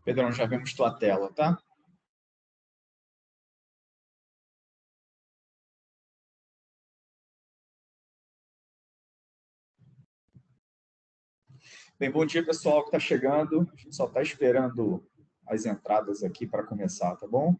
Pedrão, já vemos tua tela, tá? Bem, bom dia, pessoal que está chegando. A gente só está esperando as entradas aqui para começar, tá bom?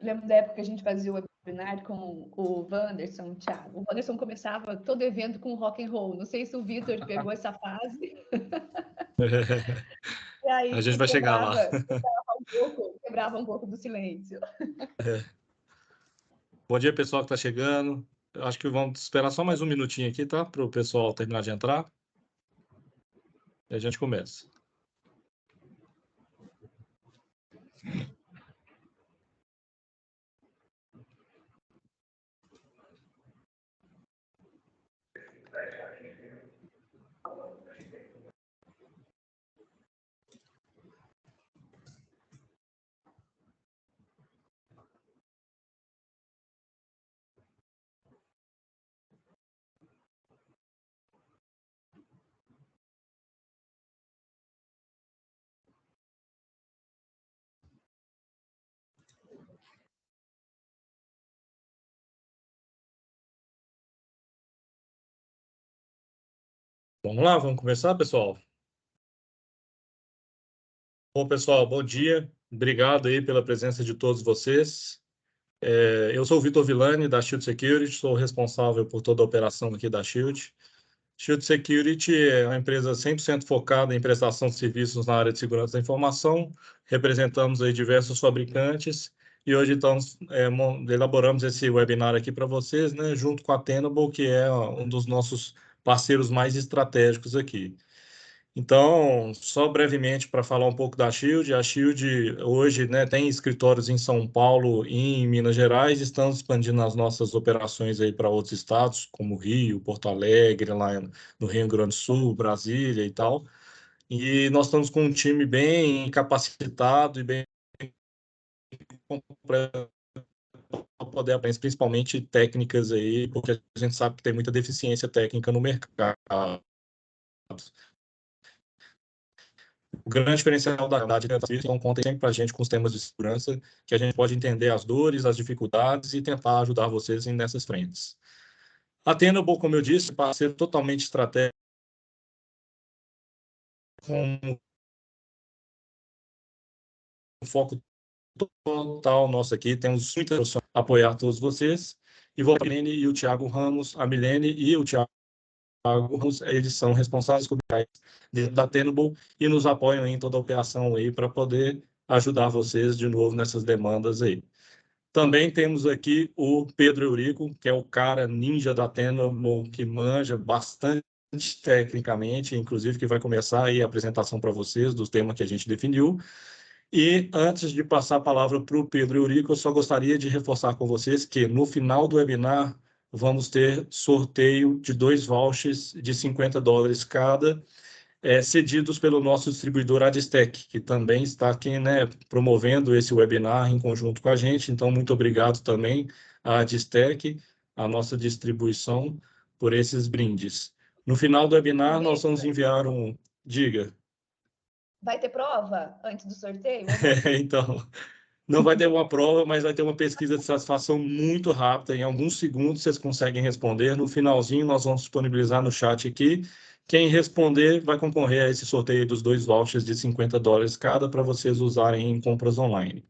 Lembro da época que a gente fazia o webinar com o Wanderson, o Thiago. O Wanderson começava todo evento com rock and roll. Não sei se o Vitor pegou essa fase. E aí A gente vai chegar lá. Quebrava um pouco do silêncio. Bom dia, pessoal que está chegando. Eu acho que vamos esperar só mais um minutinho aqui, tá? Para o pessoal terminar de entrar. E a gente começa. Vamos lá, vamos começar, pessoal? Bom, pessoal, bom dia. Obrigado aí pela presença de todos vocês. Eu sou o Vitor Villani, da Shield Security, sou responsável por toda a operação aqui da Shield. Shield Security é uma empresa 100% focada em prestação de serviços na área de segurança da informação. Representamos aí diversos fabricantes e hoje elaboramos esse webinar aqui para vocês, né, junto com a Tenable, que é um dos nossos parceiros mais estratégicos aqui. Então, só brevemente para falar um pouco da Shield. A Shield hoje, né, tem escritórios em São Paulo e em Minas Gerais. Estamos expandindo as nossas operações aí para outros estados, como Rio, Porto Alegre, lá no Rio Grande do Sul, Brasília e tal. E nós estamos com um time bem capacitado e bem completo para poder aprender, principalmente técnicas aí, porque a gente sabe que tem muita deficiência técnica no mercado. O grande diferencial da diretriz é conta sempre para a gente com os temas de segurança, que a gente pode entender as dores, as dificuldades e tentar ajudar vocês nessas frentes. A Tenable, como eu disse, parceiro totalmente estratégico, com um foco total nosso aqui. Temos muita opção a apoiar todos vocês. E a Milene e o Thiago Ramos, a Milene e o Thiago Ramos, eles são responsáveis por dentro da Tenable e nos apoiam em toda a operação aí para poder ajudar vocês de novo nessas demandas aí. Também temos aqui o Pedro Eurico, que é o cara ninja da Tenable, que manja bastante tecnicamente, inclusive que vai começar aí a apresentação para vocês dos temas que a gente definiu. E antes de passar a palavra para o Pedro Eurico, eu só gostaria de reforçar com vocês que no final do webinar vamos ter sorteio de 2 vouchers de $50 cada, cedidos pelo nosso distribuidor Adstec, que também está aqui, né, promovendo esse webinar em conjunto com a gente. Então, muito obrigado também à Adstec, a nossa distribuição, por esses brindes. No final do webinar, nós vamos enviar um... Diga. Vai ter prova antes do sorteio? Então, não vai ter uma prova, mas vai ter uma pesquisa de satisfação muito rápida. Em alguns segundos vocês conseguem responder. No finalzinho, nós vamos disponibilizar no chat aqui. Quem responder vai concorrer a esse sorteio dos 2 vouchers de $50 cada para vocês usarem em compras online.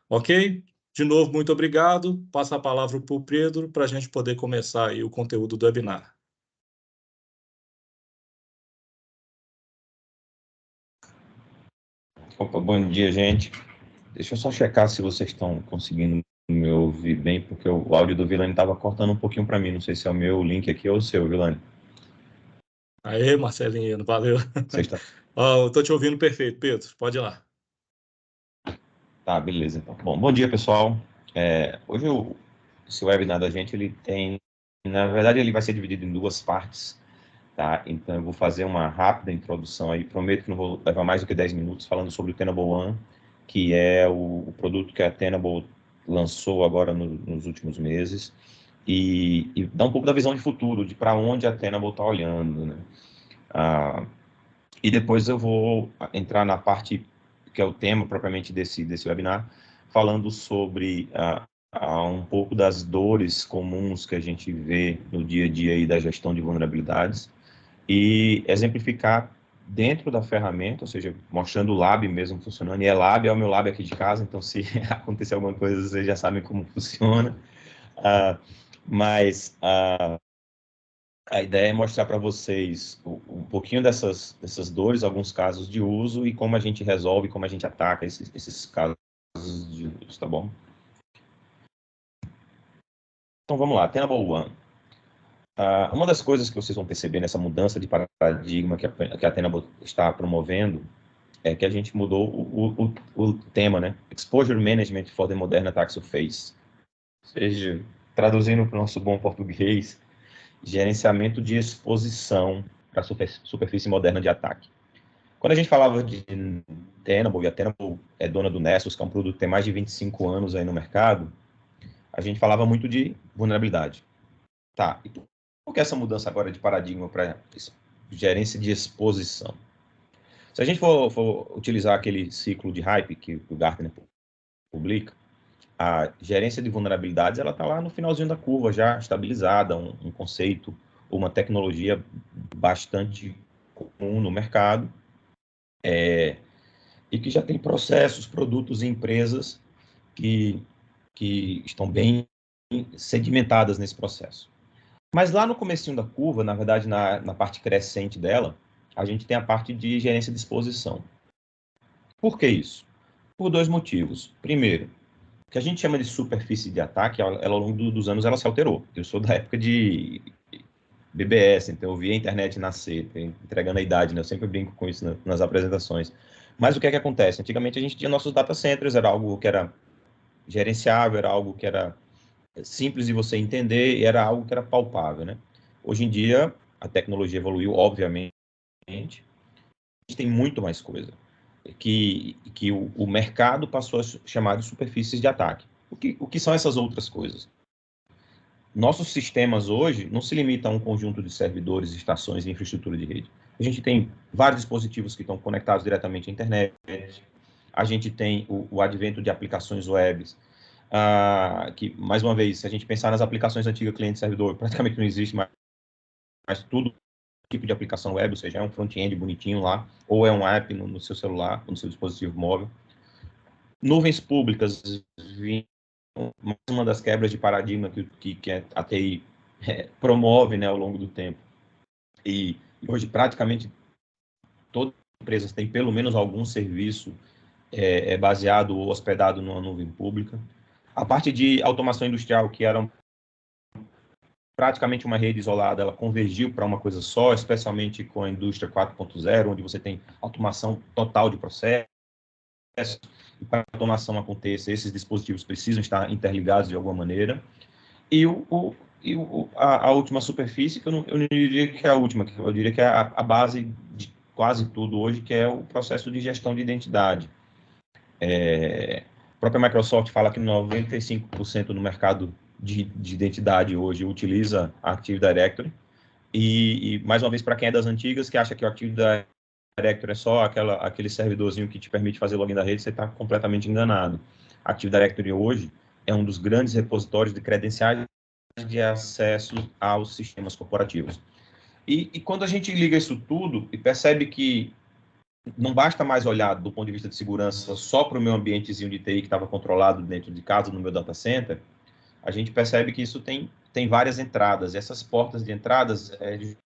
Ok? De novo, muito obrigado. Passo a palavra para o Pedro para a gente poder começar aí o conteúdo do webinar. Opa, bom dia, gente. Deixa eu só checar se vocês estão conseguindo me ouvir bem, porque o áudio do Villani estava cortando um pouquinho para mim. Não sei se é o meu link aqui ou o seu, Villani. Aê, Marcelinho, valeu. Eu estou te ouvindo perfeito, Pedro. Pode ir lá. Tá, beleza. Então. Bom dia, pessoal. Hoje esse webinar da gente, ele tem... Na verdade, ele vai ser dividido em 2 partes, tá? Então, eu vou fazer uma rápida introdução aí. Prometo que não vou levar mais do que 10 minutos falando sobre o Tenable One que é o produto que a Tenable lançou agora nos últimos meses, e dá um pouco da visão de futuro, de para onde a Tenable está olhando, né? E depois eu vou entrar na parte que é o tema propriamente desse webinar, falando sobre um pouco das dores comuns que a gente vê no dia a dia aí da gestão de vulnerabilidades, e exemplificar dentro da ferramenta, ou seja, mostrando o lab mesmo funcionando, e é o meu lab aqui de casa, então se acontecer alguma coisa, vocês já sabem como funciona, mas a ideia é mostrar para vocês um pouquinho dessas dores, alguns casos de uso, e como a gente resolve, como a gente ataca esses casos de uso, tá bom? Então vamos lá, Tenable One. Uma das coisas que vocês vão perceber nessa mudança de paradigma que a Tenable está promovendo é que a gente mudou o tema, né? Exposure Management for the Modern Attack Surface. Ou seja, traduzindo para o nosso bom português, gerenciamento de exposição para a superfície moderna de ataque. Quando a gente falava de Tenable, e a Tenable é dona do Nessus, que é um produto que tem mais de 25 anos aí no mercado, a gente falava muito de vulnerabilidade. Tá, e por que essa mudança agora de paradigma para gerência de exposição? Se a gente for utilizar aquele ciclo de hype que o Gartner publica, a gerência de vulnerabilidades ela está lá no finalzinho da curva, já estabilizada, um conceito, uma tecnologia bastante comum no mercado, e que já tem processos, produtos e empresas que estão bem sedimentadas nesse processo. Mas lá no comecinho da curva, na verdade, na parte crescente dela, a gente tem a parte de gerência de exposição. Por que isso? Por dois motivos. Primeiro, o que a gente chama de superfície de ataque, ela ao longo dos anos ela se alterou. Eu sou da época de BBS, então eu vi a internet nascer, entregando a idade, né? Eu sempre brinco com isso nas apresentações. Mas o que é que acontece? Antigamente a gente tinha nossos data centers, era algo que era gerenciável, era algo que era simples de você entender e era algo que era palpável, né? Hoje em dia, a tecnologia evoluiu, obviamente, a gente tem muito mais coisa, que o mercado passou a chamar de superfícies de ataque. O que são essas outras coisas? Nossos sistemas hoje não se limitam a um conjunto de servidores, estações e infraestrutura de rede. A gente tem vários dispositivos que estão conectados diretamente à internet, a gente tem o advento de aplicações webs, que, mais uma vez, se a gente pensar nas aplicações antigas cliente-servidor, praticamente não existe mais tudo tipo de aplicação web, ou seja, é um front-end bonitinho lá, ou é um app no seu celular, no seu dispositivo móvel. Nuvens públicas, mais uma das quebras de paradigma que a TI promove, né, ao longo do tempo. E hoje, praticamente, todas as empresas têm pelo menos algum serviço baseado ou hospedado numa nuvem pública. A parte de automação industrial, que era praticamente uma rede isolada, ela convergiu para uma coisa só, especialmente com a indústria 4.0, onde você tem automação total de processos. E para que a automação aconteça, esses dispositivos precisam estar interligados de alguma maneira. E a última superfície, que eu não diria que é a última, eu diria que é a base de quase tudo hoje, que é o processo de gestão de identidade. A própria Microsoft fala que 95% no mercado de identidade hoje utiliza a Active Directory, e mais uma vez, para quem é das antigas, que acha que o Active Directory é só aquele servidorzinho que te permite fazer login da rede, você está completamente enganado. A Active Directory hoje é um dos grandes repositórios de credenciais de acesso aos sistemas corporativos. E quando a gente liga isso tudo e percebe que não basta mais olhar do ponto de vista de segurança só para o meu ambientezinho de TI que estava controlado dentro de casa, no meu data center, a gente percebe que isso tem várias entradas. E essas portas de entradas é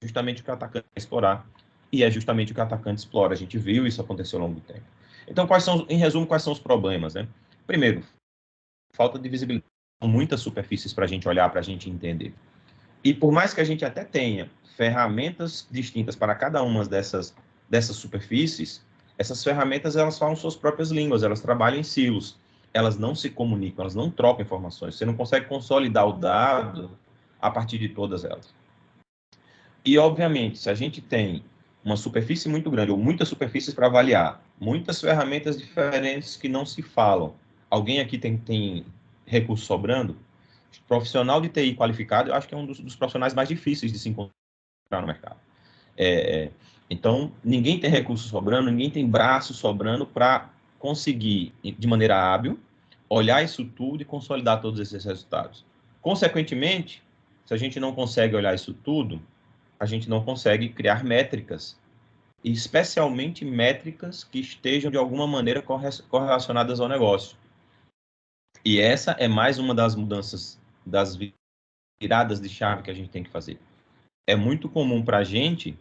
justamente o que o atacante quer explorar. E é justamente o que o atacante explora. A gente viu isso acontecer ao longo do tempo. Então, em resumo, quais são os problemas, né? Primeiro, falta de visibilidade. São muitas superfícies para a gente olhar, para a gente entender. E por mais que a gente até tenha ferramentas distintas para cada uma dessas superfícies, essas ferramentas elas falam suas próprias línguas, elas trabalham em silos, elas não se comunicam, elas não trocam informações, você não consegue consolidar o dado a partir de todas elas. E, obviamente, se a gente tem uma superfície muito grande, ou muitas superfícies para avaliar, muitas ferramentas diferentes que não se falam. Alguém aqui tem recurso sobrando? Profissional de TI qualificado, eu acho que é um dos profissionais mais difíceis de se encontrar no mercado. Então, ninguém tem recurso sobrando, ninguém tem braço sobrando para conseguir, de maneira hábil, olhar isso tudo e consolidar todos esses resultados. Consequentemente, se a gente não consegue olhar isso tudo, a gente não consegue criar métricas, especialmente métricas que estejam de alguma maneira correlacionadas ao negócio. E essa é mais uma das mudanças, das viradas de chave que a gente tem que fazer. É muito comum para a gente,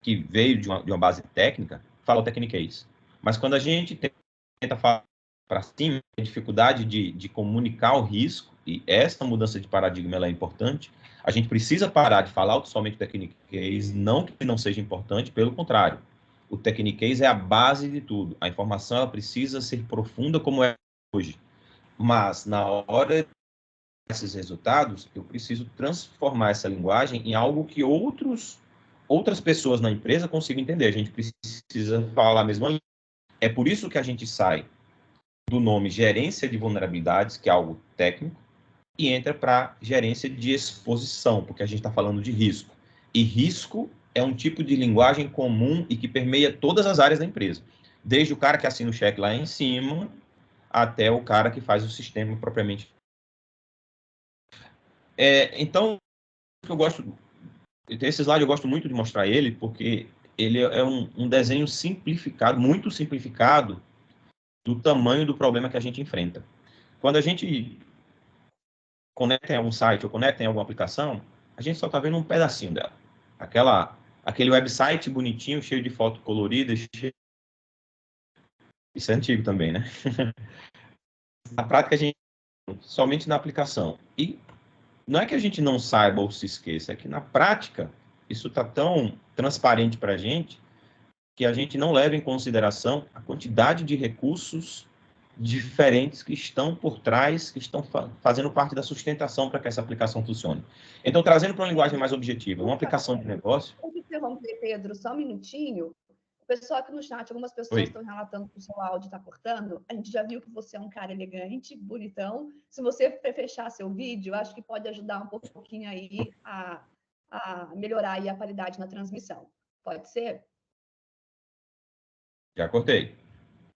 que veio de uma base técnica, falar o techniquez. Mas quando a gente tenta falar para cima, a dificuldade de comunicar o risco, e essa mudança de paradigma ela é importante, a gente precisa parar de falar somente techniquez, não que não seja importante, pelo contrário. O techniquez é a base de tudo. A informação ela precisa ser profunda como é hoje. Mas, na hora desses resultados, eu preciso transformar essa linguagem em algo que outras pessoas na empresa consigam entender. A gente precisa falar a mesma língua. É por isso que a gente sai do nome gerência de vulnerabilidades, que é algo técnico, e entra para gerência de exposição, porque a gente está falando de risco. E risco é um tipo de linguagem comum e que permeia todas as áreas da empresa. Desde o cara que assina o cheque lá em cima, até o cara que faz o sistema propriamente. Então, eu gosto... Esse slide eu gosto muito de mostrar ele, porque ele é um desenho simplificado, muito simplificado, do tamanho do problema que a gente enfrenta. Quando a gente conecta em algum site ou conecta em alguma aplicação, a gente só está vendo um pedacinho dela. Aquele website bonitinho, cheio de fotos coloridas. Isso é antigo também, né? Na prática, a gente somente na aplicação. E não é que a gente não saiba ou se esqueça, é que na prática isso está tão transparente para a gente que a gente não leva em consideração a quantidade de recursos diferentes que estão por trás, que estão fazendo parte da sustentação para que essa aplicação funcione. Então, trazendo para uma linguagem mais objetiva, uma aplicação de negócio... Vou interromper, Pedro, só um minutinho. O pessoal aqui no chat, algumas pessoas Oi. estão relatando que o seu áudio está cortando. A gente já viu que você é um cara elegante, bonitão. Se você fechar seu vídeo, acho que pode ajudar um pouquinho aí a melhorar aí a qualidade na transmissão. Pode ser? Já cortei.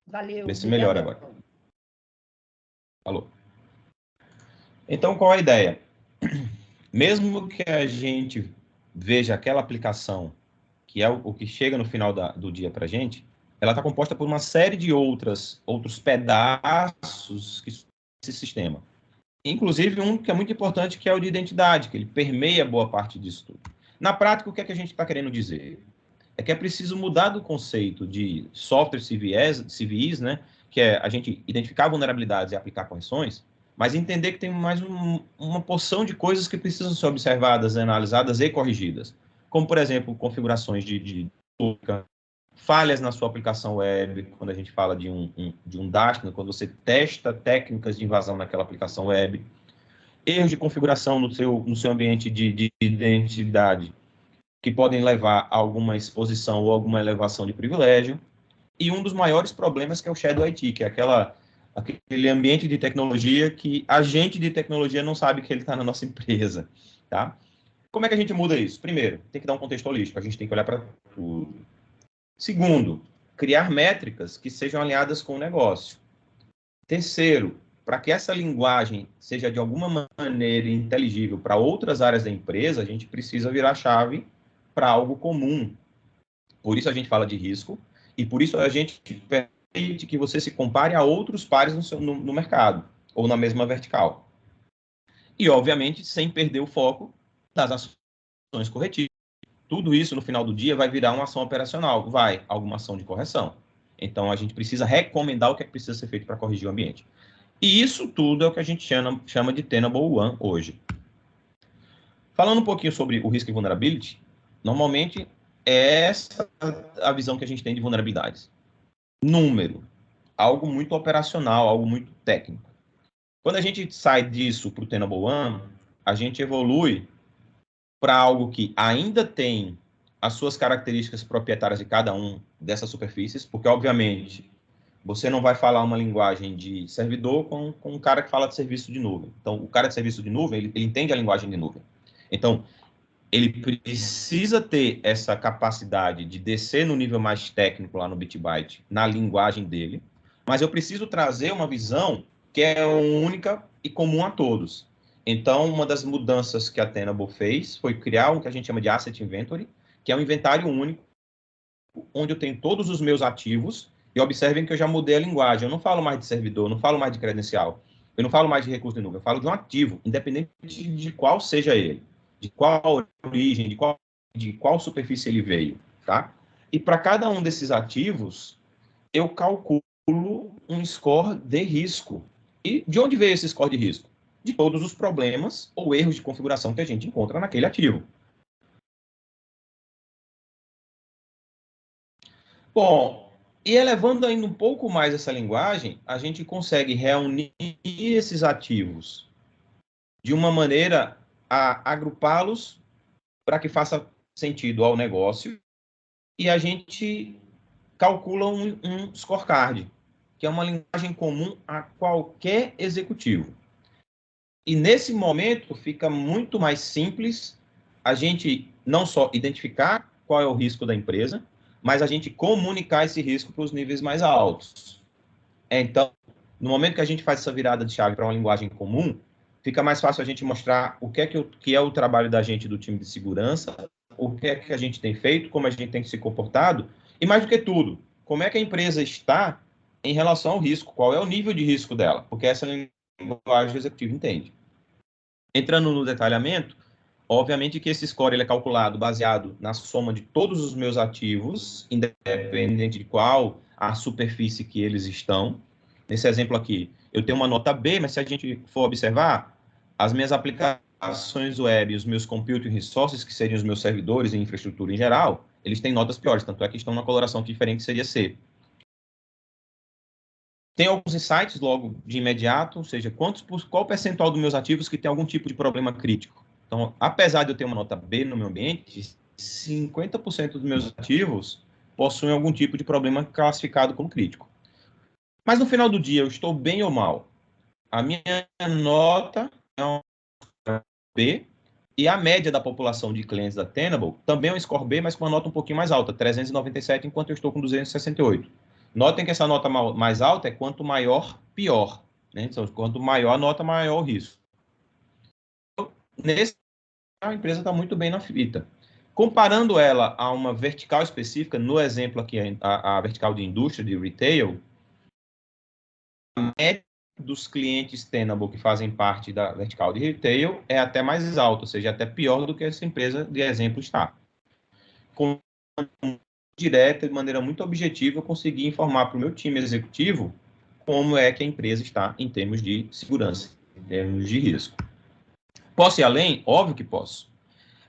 Valeu. Vê se melhora agora. Falou. Então, qual a ideia? Mesmo que a gente veja aquela aplicação, que é o que chega no final do dia para a gente, ela está composta por uma série de outros pedaços desse sistema. Inclusive um que é muito importante, que é o de identidade, que ele permeia boa parte disso tudo. Na prática, o que é que a gente está querendo dizer? É que é preciso mudar do conceito de software CVEs, né, que é a gente identificar vulnerabilidades e aplicar correções, mas entender que tem mais uma porção de coisas que precisam ser observadas, analisadas e corrigidas. Como, por exemplo, configurações de falhas na sua aplicação web, quando a gente fala de um Dashboard, quando você testa técnicas de invasão naquela aplicação web, erros de configuração no seu ambiente de identidade, que podem levar a alguma exposição ou alguma elevação de privilégio, e um dos maiores problemas que é o Shadow IT, que é aquele ambiente de tecnologia que a gente de tecnologia não sabe que ele está na nossa empresa, tá? Como é que a gente muda isso? Primeiro, tem que dar um contexto holístico, a gente tem que olhar para tudo. Segundo, criar métricas que sejam alinhadas com o negócio. Terceiro, para que essa linguagem seja de alguma maneira inteligível para outras áreas da empresa, a gente precisa virar chave para algo comum. Por isso a gente fala de risco e por isso a gente permite que você se compare a outros pares no mercado ou na mesma vertical. E, obviamente, sem perder o foco das ações corretivas. Tudo isso, no final do dia, vai virar uma ação operacional, alguma ação de correção. Então, a gente precisa recomendar o que é que precisa ser feito para corrigir o ambiente. E isso tudo é o que a gente chama de Tenable One hoje. Falando um pouquinho sobre o Risk e Vulnerability, normalmente é essa a visão que a gente tem de vulnerabilidades. Número, algo muito operacional, algo muito técnico. Quando a gente sai disso para o Tenable One, a gente evolui para algo que ainda tem as suas características proprietárias de cada um dessas superfícies, porque, obviamente, você não vai falar uma linguagem de servidor com um cara que fala de serviço de nuvem. Então, o cara de serviço de nuvem, ele entende a linguagem de nuvem. Então, ele precisa ter essa capacidade de descer no nível mais técnico lá no Bitbyte, na linguagem dele, mas eu preciso trazer uma visão que é única e comum a todos. Então, uma das mudanças que a Tenable fez foi criar o que a gente chama de Asset Inventory, que é um inventário único, onde eu tenho todos os meus ativos, e observem que eu já mudei a linguagem. Eu não falo mais de servidor, eu não falo mais de credencial, eu não falo mais de recurso de nuvem, eu falo de um ativo, independente de qual seja ele, de qual origem, de qual superfície ele veio, tá? E para cada um desses ativos, eu calculo um score de risco. E de onde veio esse score de risco? De todos os problemas ou erros de configuração que a gente encontra naquele ativo. Bom, e elevando ainda um pouco mais essa linguagem, a gente consegue reunir esses ativos de uma maneira a agrupá-los para que faça sentido ao negócio, e a gente calcula um scorecard, que é uma linguagem comum a qualquer executivo. E nesse momento fica muito mais simples a gente não só identificar qual é o risco da empresa, mas a gente comunicar esse risco para os níveis mais altos. Então, no momento que a gente faz essa virada de chave para uma linguagem comum, fica mais fácil a gente mostrar o que é o trabalho da gente, do time de segurança, o que é que a gente tem feito, como a gente tem se comportado, e mais do que tudo, como é que a empresa está em relação ao risco, qual é o nível de risco dela, porque essa linguagem o executivo entende. Entrando no detalhamento, obviamente que esse score ele é calculado baseado na soma de todos os meus ativos, independente de qual a superfície que eles estão. Nesse exemplo aqui, eu tenho uma nota B, mas se a gente for observar, as minhas aplicações web, os meus computing resources, que seriam os meus servidores e infraestrutura em geral, eles têm notas piores, tanto é que estão na coloração diferente, que seria C. Tem alguns insights logo de imediato, ou seja, qual percentual dos meus ativos que tem algum tipo de problema crítico. Então, apesar de eu ter uma nota B no meu ambiente, 50% dos meus ativos possuem algum tipo de problema classificado como crítico. Mas no final do dia, eu estou bem ou mal? A minha nota é um B, e a média da população de clientes da Tenable também é um score B, mas com uma nota um pouquinho mais alta, 397, enquanto eu estou com 268. Notem que essa nota mais alta é quanto maior, pior. Né? Então, quanto maior a nota, maior o risco. Nesse a empresa está muito bem na fita. Comparando ela a uma vertical específica, no exemplo aqui, a vertical de indústria, de retail, a média dos clientes Tenable que fazem parte da vertical de retail é até mais alta, ou seja, até pior do que essa empresa de exemplo está. Com direta, de maneira muito objetiva, eu consegui informar para o meu time executivo como é que a empresa está em termos de segurança, em termos de risco. Posso ir além? Óbvio que posso.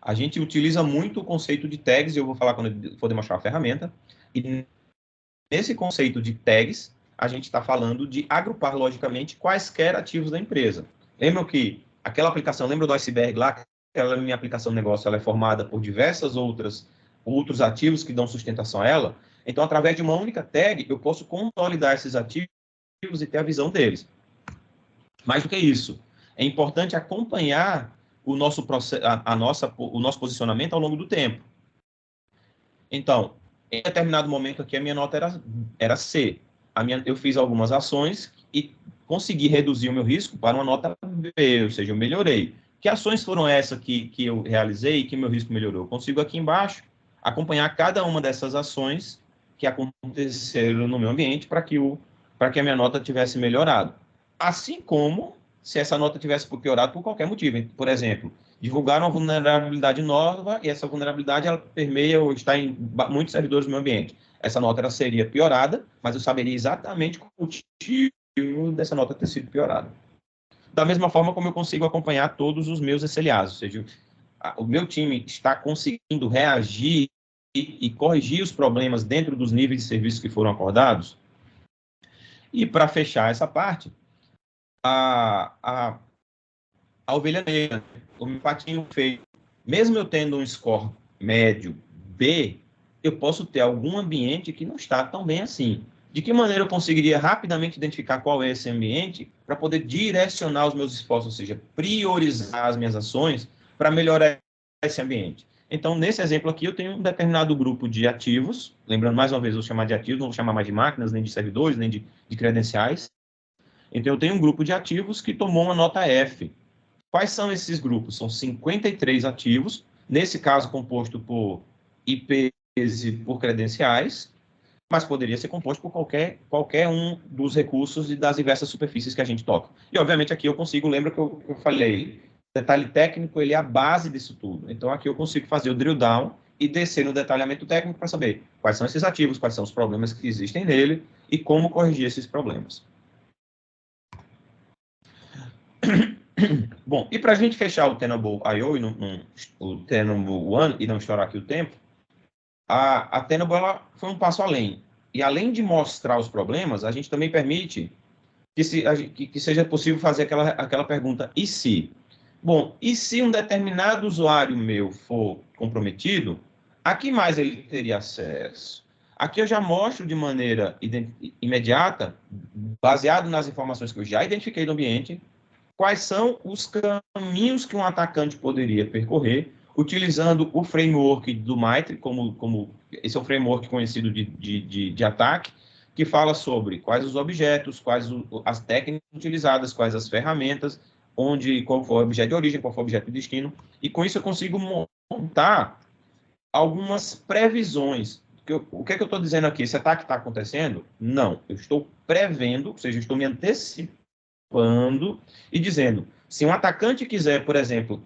A gente utiliza muito o conceito de tags, e eu vou falar quando eu for demonstrar a ferramenta, e nesse conceito de tags, a gente está falando de agrupar logicamente quaisquer ativos da empresa. Lembram que aquela aplicação, lembra do iceberg lá? Aquela minha aplicação de negócio, ela é formada por diversas outros ativos que dão sustentação a ela. Então, através de uma única tag, eu posso consolidar esses ativos e ter a visão deles. Mais do que isso, é importante acompanhar o nosso posicionamento ao longo do tempo. Então, em determinado momento aqui, a minha nota era C. Eu fiz algumas ações e consegui reduzir o meu risco para uma nota B, ou seja, eu melhorei. Que ações foram essas que eu realizei e que meu risco melhorou? Eu consigo aqui embaixo acompanhar cada uma dessas ações que aconteceram no meu ambiente para que a minha nota tivesse melhorado. Assim como se essa nota tivesse piorado por qualquer motivo. Por exemplo, divulgaram uma vulnerabilidade nova e essa vulnerabilidade ela permeia ou está em muitos servidores do meu ambiente. Essa nota ela seria piorada, mas eu saberia exatamente o motivo dessa nota ter sido piorada. Da mesma forma como eu consigo acompanhar todos os meus SLAs, ou seja, o meu time está conseguindo reagir e corrigir os problemas dentro dos níveis de serviço que foram acordados. E para fechar essa parte, a ovelha negra, o meu patinho feio, mesmo eu tendo um score médio, B, eu posso ter algum ambiente que não está tão bem assim. De que maneira eu conseguiria rapidamente identificar qual é esse ambiente para poder direcionar os meus esforços, ou seja, priorizar as minhas ações para melhorar esse ambiente? Então, nesse exemplo aqui, eu tenho um determinado grupo de ativos, lembrando mais uma vez, eu vou chamar de ativos, não vou chamar mais de máquinas, nem de servidores, nem de credenciais. Então, eu tenho um grupo de ativos que tomou uma nota F. Quais são esses grupos? São 53 ativos, nesse caso composto por IPs e por credenciais, mas poderia ser composto por qualquer um dos recursos e das diversas superfícies que a gente toca. E, obviamente, aqui eu consigo, lembra que eu falei, detalhe técnico, ele é a base disso tudo. Então, aqui eu consigo fazer o drill down e descer no detalhamento técnico para saber quais são esses ativos, quais são os problemas que existem nele e como corrigir esses problemas. Bom, e para a gente fechar o Tenable.io e o Tenable One e não estourar aqui o tempo, a Tenable ela foi um passo além. E além de mostrar os problemas, a gente também permite que seja possível fazer aquela pergunta, e se? Bom, e se um determinado usuário meu for comprometido, a que mais ele teria acesso? Aqui eu já mostro de maneira imediata, baseado nas informações que eu já identifiquei do ambiente, quais são os caminhos que um atacante poderia percorrer, utilizando o framework do MITRE, como esse é um framework conhecido de ataque, que fala sobre quais os objetos, quais as técnicas utilizadas, quais as ferramentas, qual foi o objeto de origem, qual foi o objeto de destino, e com isso eu consigo montar algumas previsões. O que é que eu estou dizendo aqui? Esse ataque está acontecendo? Não, eu estou prevendo, ou seja, eu estou me antecipando e dizendo, se um atacante quiser, por exemplo,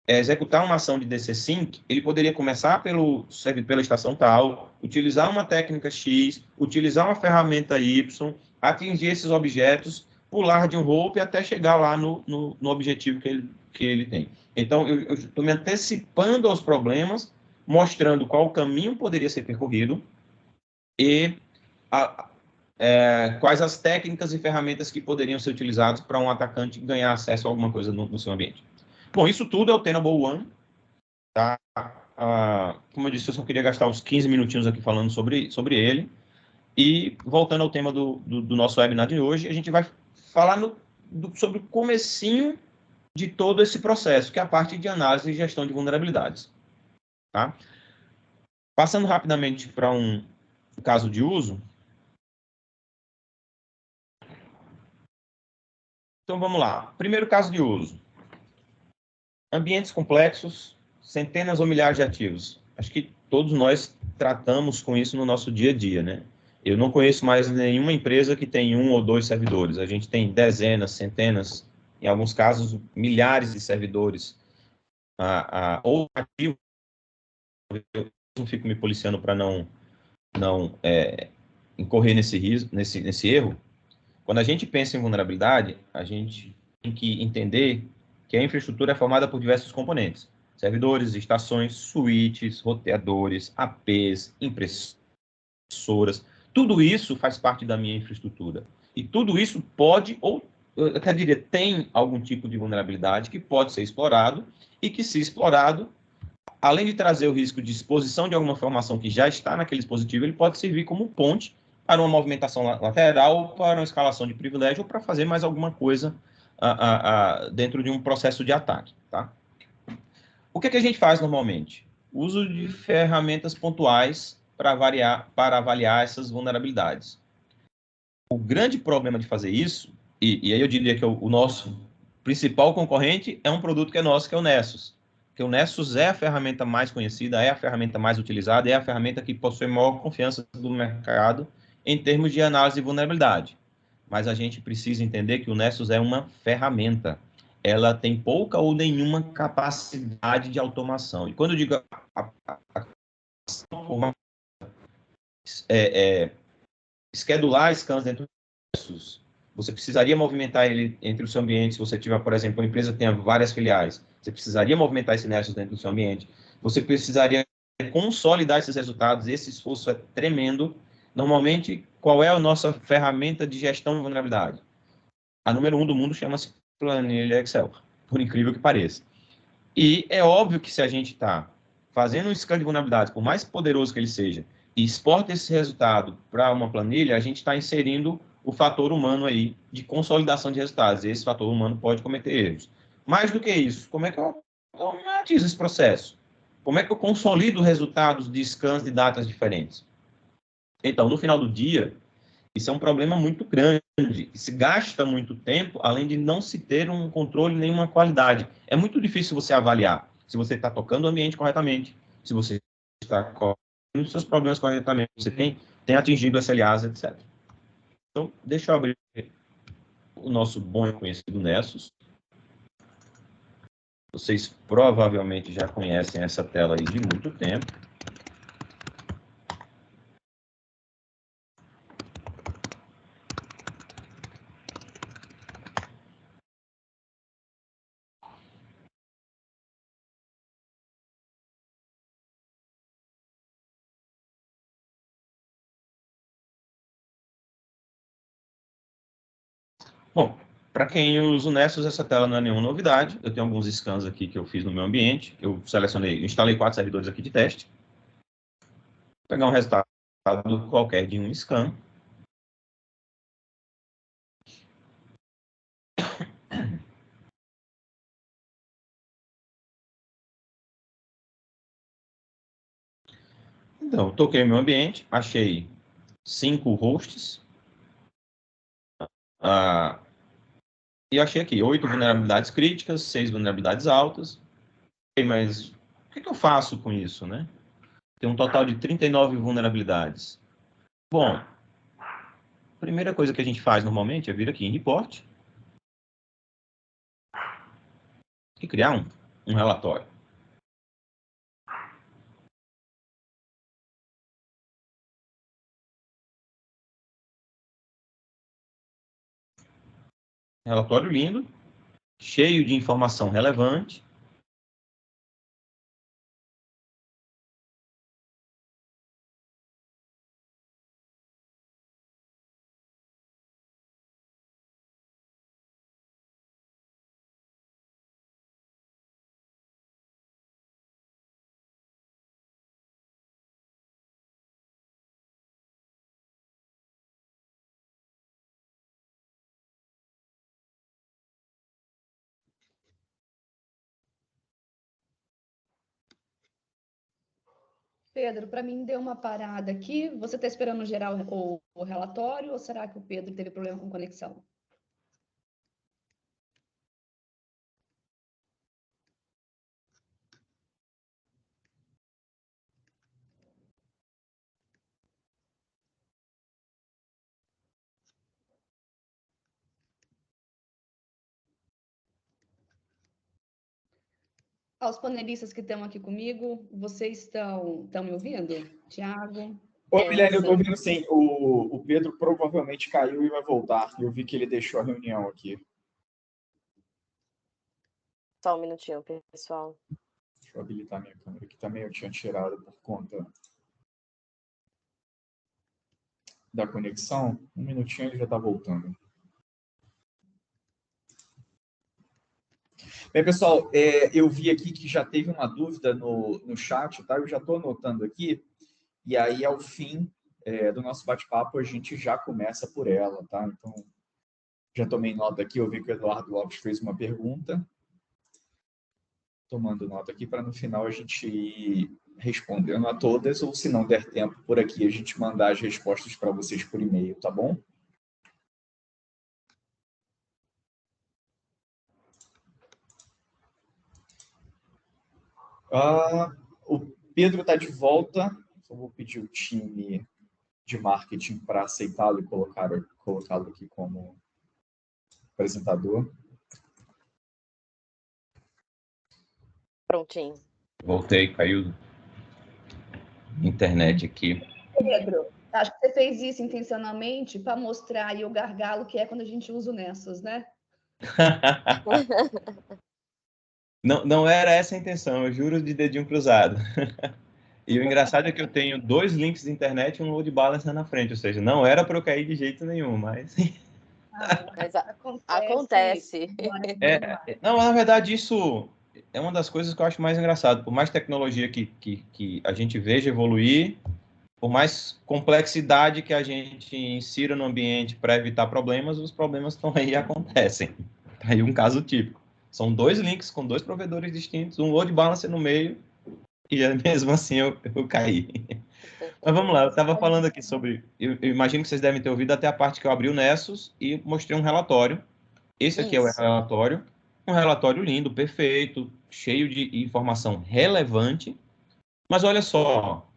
executar uma ação de DC Sync, ele poderia começar pela estação tal, utilizar uma técnica X, utilizar uma ferramenta Y, atingir esses objetos, pular de um rope até chegar lá no objetivo que ele tem. Então, eu estou me antecipando aos problemas, mostrando qual caminho poderia ser percorrido e quais as técnicas e ferramentas que poderiam ser utilizadas para um atacante ganhar acesso a alguma coisa no seu ambiente. Bom, isso tudo é o Tenable One, tá? Como eu disse, eu só queria gastar uns 15 minutinhos aqui falando sobre ele. E, voltando ao tema do nosso webinar de hoje, a gente vai falar sobre o comecinho de todo esse processo, que é a parte de análise e gestão de vulnerabilidades. Tá? Passando rapidamente para um caso de uso. Então, vamos lá. Primeiro caso de uso. Ambientes complexos, centenas ou milhares de ativos. Acho que todos nós tratamos com isso no nosso dia a dia, né? Eu não conheço mais nenhuma empresa que tem 1 ou 2 servidores. A gente tem dezenas, centenas, em alguns casos, milhares de servidores. Ou ativos. Eu não fico me policiando para não incorrer nesse erro. Quando a gente pensa em vulnerabilidade, a gente tem que entender que a infraestrutura é formada por diversos componentes. Servidores, estações, switches, roteadores, APs, impressoras. Tudo isso faz parte da minha infraestrutura. E tudo isso pode, ou eu até diria, tem algum tipo de vulnerabilidade que pode ser explorado e que, se explorado, além de trazer o risco de exposição de alguma informação que já está naquele dispositivo, ele pode servir como ponte para uma movimentação lateral, para uma escalação de privilégio ou para fazer mais alguma coisa dentro de um processo de ataque. Tá? O que a gente faz normalmente? Uso de ferramentas pontuais para avaliar essas vulnerabilidades. O grande problema de fazer isso, e aí eu diria que o nosso principal concorrente é um produto que é nosso, que é o Nessus. Porque o Nessus é a ferramenta mais conhecida, é a ferramenta mais utilizada, é a ferramenta que possui maior confiança do mercado em termos de análise de vulnerabilidade. Mas a gente precisa entender que o Nessus é uma ferramenta. Ela tem pouca ou nenhuma capacidade de automação. E quando eu digo schedular scans dentro do Nessus, você precisaria movimentar ele entre o seu ambiente. Se você tiver, por exemplo, uma empresa que tenha várias filiais, você precisaria movimentar esse Nessus dentro do seu ambiente. Você precisaria consolidar esses resultados. Esse esforço é tremendo. Normalmente, qual é a nossa ferramenta de gestão de vulnerabilidade? A número 1 do mundo chama-se planilha Excel, por incrível que pareça. E é óbvio que se a gente está fazendo um scan de vulnerabilidades, por mais poderoso que ele seja, e exporta esse resultado para uma planilha, a gente está inserindo o fator humano aí de consolidação de resultados. E esse fator humano pode cometer erros. Mais do que isso, como é que eu automatizo esse processo? Como é que eu consolido resultados de scans de datas diferentes? Então, no final do dia, isso é um problema muito grande. Se gasta muito tempo, além de não se ter um controle nem uma qualidade. É muito difícil você avaliar se você está tocando o ambiente corretamente, se você está corrigindo os seus problemas corretamente, você tem atingido SLAs, etc. Então, deixa eu abrir o nosso bom e conhecido Nessus. Vocês provavelmente já conhecem essa tela aí de muito tempo. Bom, para quem usa o Nessus, essa tela não é nenhuma novidade. Eu tenho alguns scans aqui que eu fiz no meu ambiente. Eu instalei 4 servidores aqui de teste. Vou pegar um resultado qualquer de um scan. Então, toquei meu ambiente, achei 5 hosts. E achei aqui 8 vulnerabilidades críticas, 6 vulnerabilidades altas. Mas o que eu faço com isso, né? Tem um total de 39 vulnerabilidades. Bom, a primeira coisa que a gente faz normalmente é vir aqui em Report e criar um relatório. Relatório lindo, cheio de informação relevante. Pedro, para mim deu uma parada aqui. Você está esperando gerar o relatório ou será que o Pedro teve problema com conexão? Aos panelistas que estão aqui comigo, vocês estão me ouvindo? Tiago? Oi, Milene, eu estou ouvindo sim. O Pedro provavelmente caiu e vai voltar. Eu vi que ele deixou a reunião aqui. Só um minutinho, pessoal. Deixa eu habilitar minha câmera, que também eu tinha tirado por conta da conexão. Um minutinho ele já está voltando. Bem, pessoal, eu vi aqui que já teve uma dúvida no chat, tá? Eu já estou anotando aqui. E aí, ao fim do nosso bate-papo, a gente já começa por ela, tá? Então, já tomei nota aqui. Eu vi que o Eduardo Lopes fez uma pergunta. Tomando nota aqui para no final a gente ir respondendo a todas, ou se não der tempo por aqui, a gente mandar as respostas para vocês por e-mail, tá bom? O Pedro está de volta. Só vou pedir o time de marketing para aceitá-lo e colocá-lo aqui como apresentador. Prontinho. Voltei, caiu internet aqui. Pedro, acho que você fez isso intencionalmente para mostrar aí o gargalo que é quando a gente usa o Nessus, né? Não era essa a intenção, eu juro de dedinho cruzado. E o engraçado é que eu tenho 2 links de internet e um load balancer na frente, ou seja, não era para eu cair de jeito nenhum, mas... Mas acontece. Não, na verdade, isso é uma das coisas que eu acho mais engraçado. Por mais tecnologia que a gente veja evoluir, por mais complexidade que a gente insira no ambiente para evitar problemas, os problemas estão aí e acontecem. Tá aí um caso típico. São 2 links com 2 provedores distintos, um load balancer no meio, e mesmo assim eu caí. Mas vamos lá, eu estava falando aqui sobre... Eu imagino que vocês devem ter ouvido até a parte que eu abri o Nessus e mostrei um relatório. Esse aqui é o relatório. Um relatório lindo, perfeito, cheio de informação relevante. Mas olha só,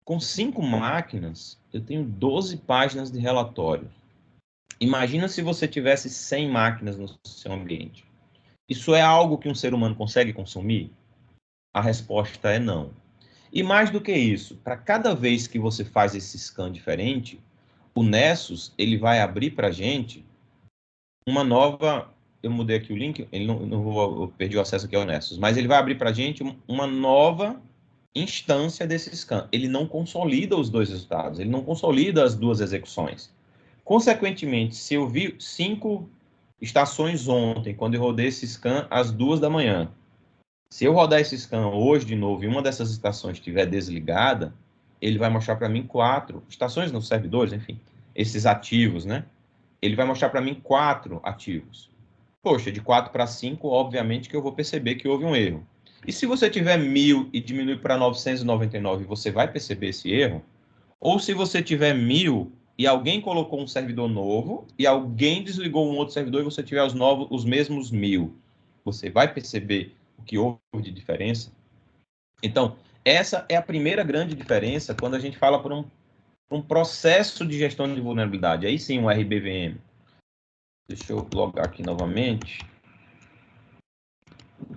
com 5 máquinas, eu tenho 12 páginas de relatório. Imagina se você tivesse 100 máquinas no seu ambiente. Isso é algo que um ser humano consegue consumir? A resposta é não. E mais do que isso, para cada vez que você faz esse scan diferente, o Nessus ele vai abrir para a gente uma nova... Eu mudei aqui o link, eu perdi o acesso aqui ao Nessus, mas ele vai abrir para a gente uma nova instância desse scan. Ele não consolida os 2 resultados, ele não consolida as 2 execuções. Consequentemente, se eu vi 5 estações ontem, quando eu rodei esse scan às 2 da manhã, se eu rodar esse scan hoje de novo e uma dessas estações estiver desligada, ele vai mostrar para mim 4 estações nos servidores, enfim, esses ativos, né? Ele vai mostrar para mim 4 ativos. Poxa, de 4 para 5, obviamente que eu vou perceber que houve um erro. E se você tiver 1.000 e diminuir para 999, você vai perceber esse erro? Ou se você tiver 1.000 e alguém colocou um servidor novo e alguém desligou um outro servidor e você tiver os mesmos 1.000, você vai perceber o que houve de diferença? Então, essa é a primeira grande diferença quando a gente fala por um processo de gestão de vulnerabilidade. Aí sim, um RBVM. Deixa eu logar aqui novamente.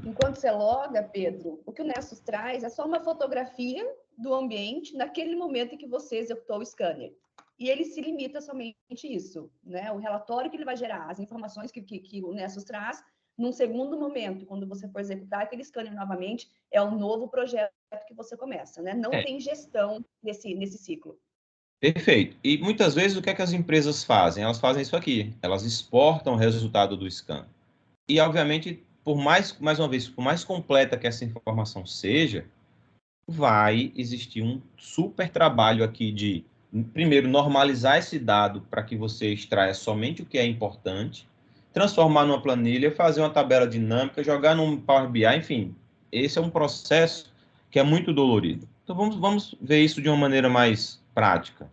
Enquanto você loga, Pedro, o que o Nessus traz é só uma fotografia do ambiente naquele momento em que você executou o scanner. E ele se limita somente a isso, né? O relatório que ele vai gerar, as informações que o Nessus traz, num segundo momento, quando você for executar aquele scanner novamente, é um novo projeto que você começa, né? Não tem gestão nesse ciclo. Perfeito. E muitas vezes o que é que as empresas fazem? Elas fazem isso aqui. Elas exportam o resultado do scan. E, obviamente, mais uma vez, por mais completa que essa informação seja, vai existir um super trabalho aqui de, primeiro, normalizar esse dado para que você extraia somente o que é importante, transformar numa planilha, fazer uma tabela dinâmica, jogar num Power BI, enfim. Esse é um processo que é muito dolorido. Então, vamos ver isso de uma maneira mais prática.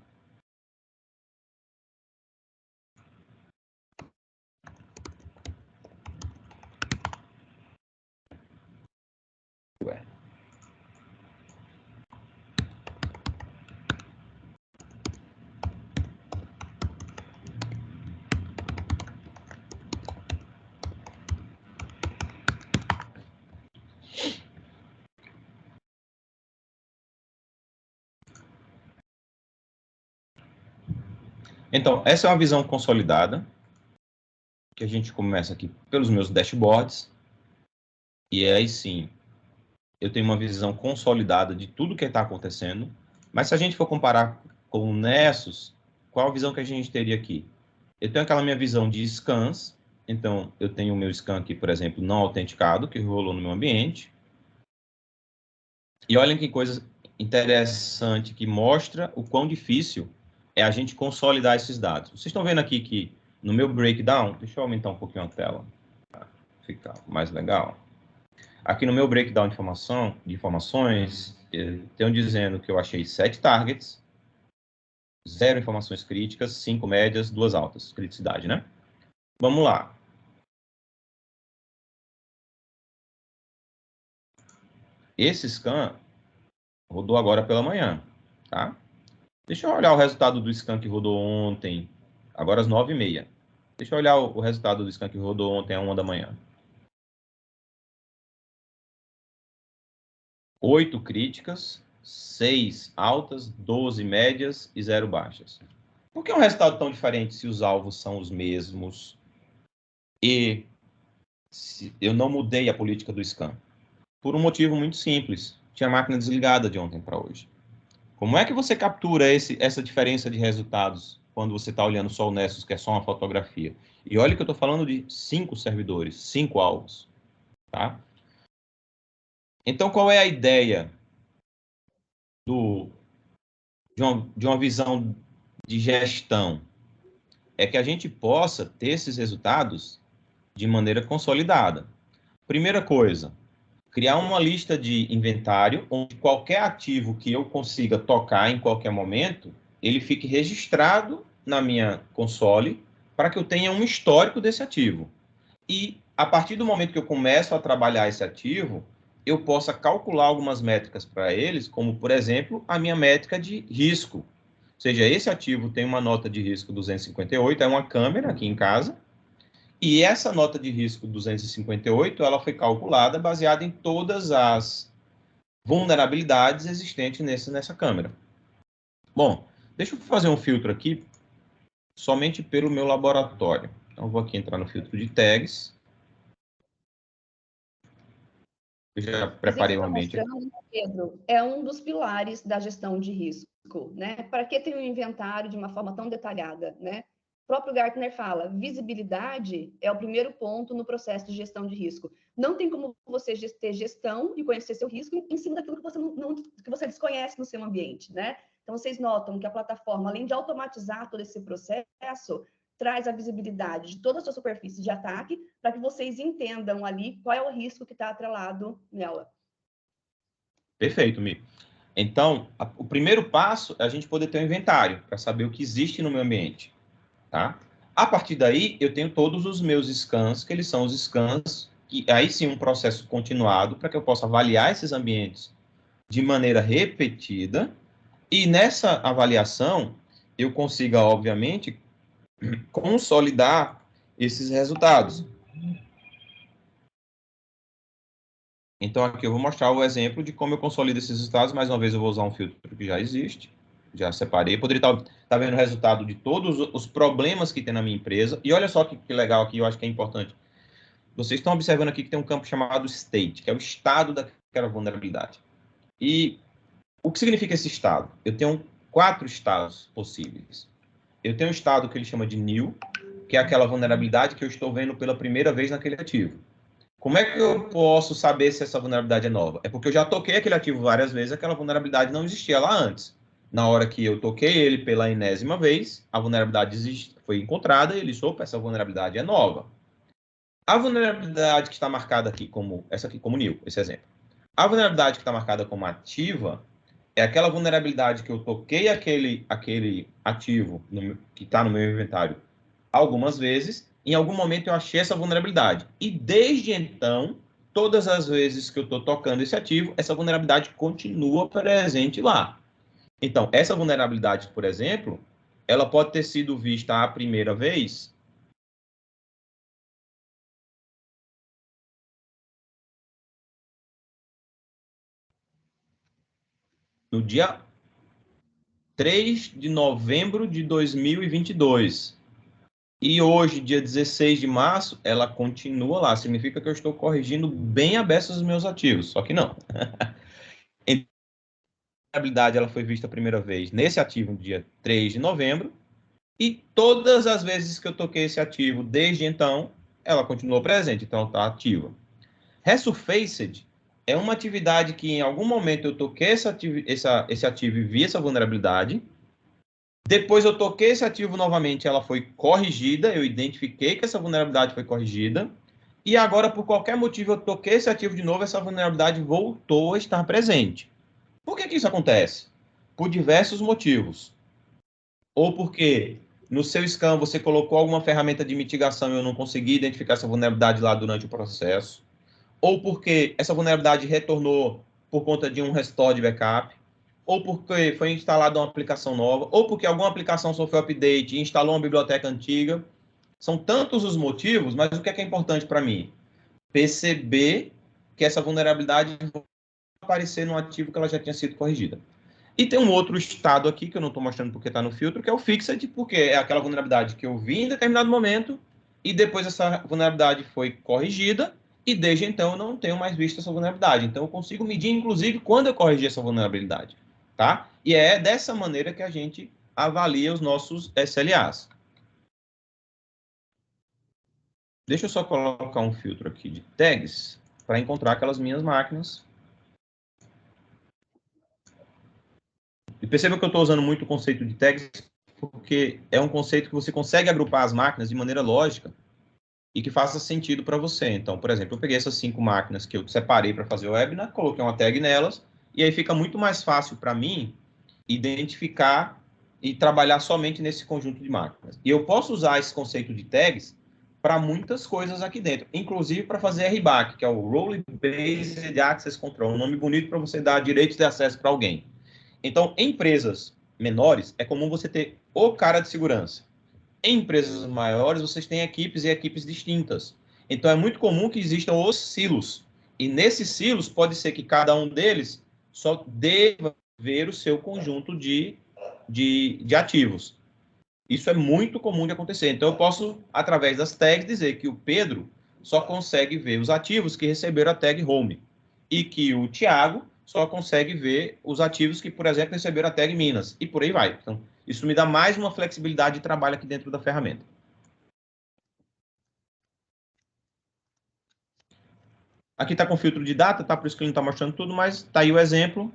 Então, essa é uma visão consolidada, que a gente começa aqui pelos meus dashboards, e aí sim, eu tenho uma visão consolidada de tudo que está acontecendo, mas se a gente for comparar com o Nessus, qual a visão que a gente teria aqui? Eu tenho aquela minha visão de scans, então eu tenho o meu scan aqui, por exemplo, não autenticado, que rolou no meu ambiente, e olhem que coisa interessante, que mostra o quão difícil é a gente consolidar esses dados. Vocês estão vendo aqui que no meu breakdown, deixa eu aumentar um pouquinho a tela, para ficar mais legal. Aqui no meu breakdown de informações, eu tenho dizendo que eu achei 7 targets, 0 informações críticas, 5 médias, 2 altas, criticidade, né? Vamos lá. Esse scan rodou agora pela manhã, tá? Deixa eu olhar o resultado do scan que rodou ontem, agora às 9h30. Deixa eu olhar o resultado do scan que rodou ontem às 1 da manhã. 8 críticas, 6 altas, 12 médias e 0 baixas. Por que é um resultado tão diferente se os alvos são os mesmos e se eu não mudei a política do scan? Por um motivo muito simples. Tinha máquina desligada de ontem para hoje. Como é que você captura essa diferença de resultados quando você está olhando só o Nessus, que é só uma fotografia? E olha que eu estou falando de 5 servidores, 5 alvos. Tá? Então, qual é a ideia de uma visão de gestão? É que a gente possa ter esses resultados de maneira consolidada. Primeira coisa, criar uma lista de inventário, onde qualquer ativo que eu consiga tocar em qualquer momento, ele fique registrado na minha console, para que eu tenha um histórico desse ativo. E, a partir do momento que eu começo a trabalhar esse ativo, eu possa calcular algumas métricas para eles, como, por exemplo, a minha métrica de risco. Ou seja, esse ativo tem uma nota de risco 258, é uma câmera aqui em casa, e essa nota de risco 258, ela foi calculada baseada em todas as vulnerabilidades existentes nessa câmera. Bom, deixa eu fazer um filtro aqui, somente pelo meu laboratório. Então, eu vou aqui entrar no filtro de tags. Eu já preparei o ambiente. Mostrando, Pedro, é um dos pilares da gestão de risco, né? Para que ter um inventário de uma forma tão detalhada, né? O próprio Gartner fala, visibilidade é o primeiro ponto no processo de gestão de risco. Não tem como você ter gestão e conhecer seu risco em cima daquilo que você, que você desconhece no seu ambiente, né? Então, vocês notam que a plataforma, além de automatizar todo esse processo, traz a visibilidade de toda a sua superfície de ataque para que vocês entendam ali qual é o risco que está atrelado nela. Perfeito, Mi. Então, o primeiro passo é a gente poder ter um inventário, para saber o que existe no meu ambiente. Tá? A partir daí, eu tenho todos os meus scans, que eles são os scans, que aí sim um processo continuado, para que eu possa avaliar esses ambientes de maneira repetida, e nessa avaliação, eu consiga, obviamente, consolidar esses resultados. Então, aqui eu vou mostrar o exemplo de como eu consolido esses resultados. Mais uma vez, eu vou usar um filtro que já existe. Já separei. Poderia estar vendo o resultado de todos os problemas que tem na minha empresa. E olha só que legal aqui, eu acho que é importante. Vocês estão observando aqui que tem um campo chamado state, que é o estado daquela vulnerabilidade. E o que significa esse estado? Eu tenho 4 estados possíveis. Eu tenho um estado que ele chama de new, que é aquela vulnerabilidade que eu estou vendo pela primeira vez naquele ativo. Como é que eu posso saber se essa vulnerabilidade é nova? É porque eu já toquei aquele ativo várias vezes, aquela vulnerabilidade não existia lá antes. Na hora que eu toquei ele pela enésima vez, a vulnerabilidade foi encontrada e ele disse, opa, essa vulnerabilidade é nova. A vulnerabilidade que está marcada aqui como, essa aqui como new, esse exemplo. A vulnerabilidade que está marcada como ativa é aquela vulnerabilidade que eu toquei aquele ativo que está no meu inventário algumas vezes, em algum momento eu achei essa vulnerabilidade. E desde então, todas as vezes que eu estou tocando esse ativo, essa vulnerabilidade continua presente lá. Então, essa vulnerabilidade, por exemplo, ela pode ter sido vista a primeira vez no dia 3 de novembro de 2022. E hoje, dia 16 de março, ela continua lá. Significa que eu estou corrigindo bem a beça os meus ativos, só que não. A vulnerabilidade ela foi vista a primeira vez nesse ativo no dia 3 de novembro, e todas as vezes que eu toquei esse ativo desde então, ela continuou presente, então está ativa. Resurfaced é uma atividade que em algum momento eu toquei esse ativo e vi essa vulnerabilidade. Depois eu toquei esse ativo novamente, ela foi corrigida, eu identifiquei que essa vulnerabilidade foi corrigida, e agora, por qualquer motivo, eu toquei esse ativo de novo, essa vulnerabilidade voltou a estar presente. Por que isso acontece? Por diversos motivos. Ou porque no seu scan você colocou alguma ferramenta de mitigação e eu não consegui identificar essa vulnerabilidade lá durante o processo. Ou porque essa vulnerabilidade retornou por conta de um restore de backup. Ou porque foi instalada uma aplicação nova. Ou porque alguma aplicação sofreu update e instalou uma biblioteca antiga. São tantos os motivos, mas o que é importante para mim? Perceber que essa vulnerabilidade vai aparecer no ativo que ela já tinha sido corrigida. E tem um outro estado aqui, que eu não estou mostrando porque está no filtro, que é o Fixed, porque é aquela vulnerabilidade que eu vi em determinado momento, e depois essa vulnerabilidade foi corrigida, e desde então eu não tenho mais visto essa vulnerabilidade. Então eu consigo medir, inclusive, quando eu corrigi essa vulnerabilidade. Tá? E é dessa maneira que a gente avalia os nossos SLAs. Deixa eu só colocar um filtro aqui de tags, para encontrar aquelas minhas máquinas E perceba que eu estou usando muito o conceito de tags, porque é um conceito que você consegue agrupar as máquinas de maneira lógica e que faça sentido para você. Então, por exemplo, eu peguei essas 5 máquinas que eu separei para fazer o webinar, coloquei uma tag nelas, e aí fica muito mais fácil para mim identificar e trabalhar somente nesse conjunto de máquinas. E eu posso usar esse conceito de tags para muitas coisas aqui dentro, inclusive para fazer RBAC, que é o Role Based Access Control, um nome bonito para você dar direitos de acesso para alguém. Então, em empresas menores, é comum você ter o cara de segurança. Em empresas maiores, vocês têm equipes e equipes distintas. Então, é muito comum que existam os silos. E nesses silos, pode ser que cada um deles só deva ver o seu conjunto de ativos. Isso é muito comum de acontecer. Então, eu posso, através das tags, dizer que o Pedro só consegue ver os ativos que receberam a tag Home. E que o Thiago só consegue ver os ativos que, por exemplo, receberam a tag Minas. E por aí vai. Então, isso me dá mais uma flexibilidade de trabalho aqui dentro da ferramenta. Aqui está com filtro de data, tá? Por isso que ele não está mostrando tudo, mas está aí o exemplo,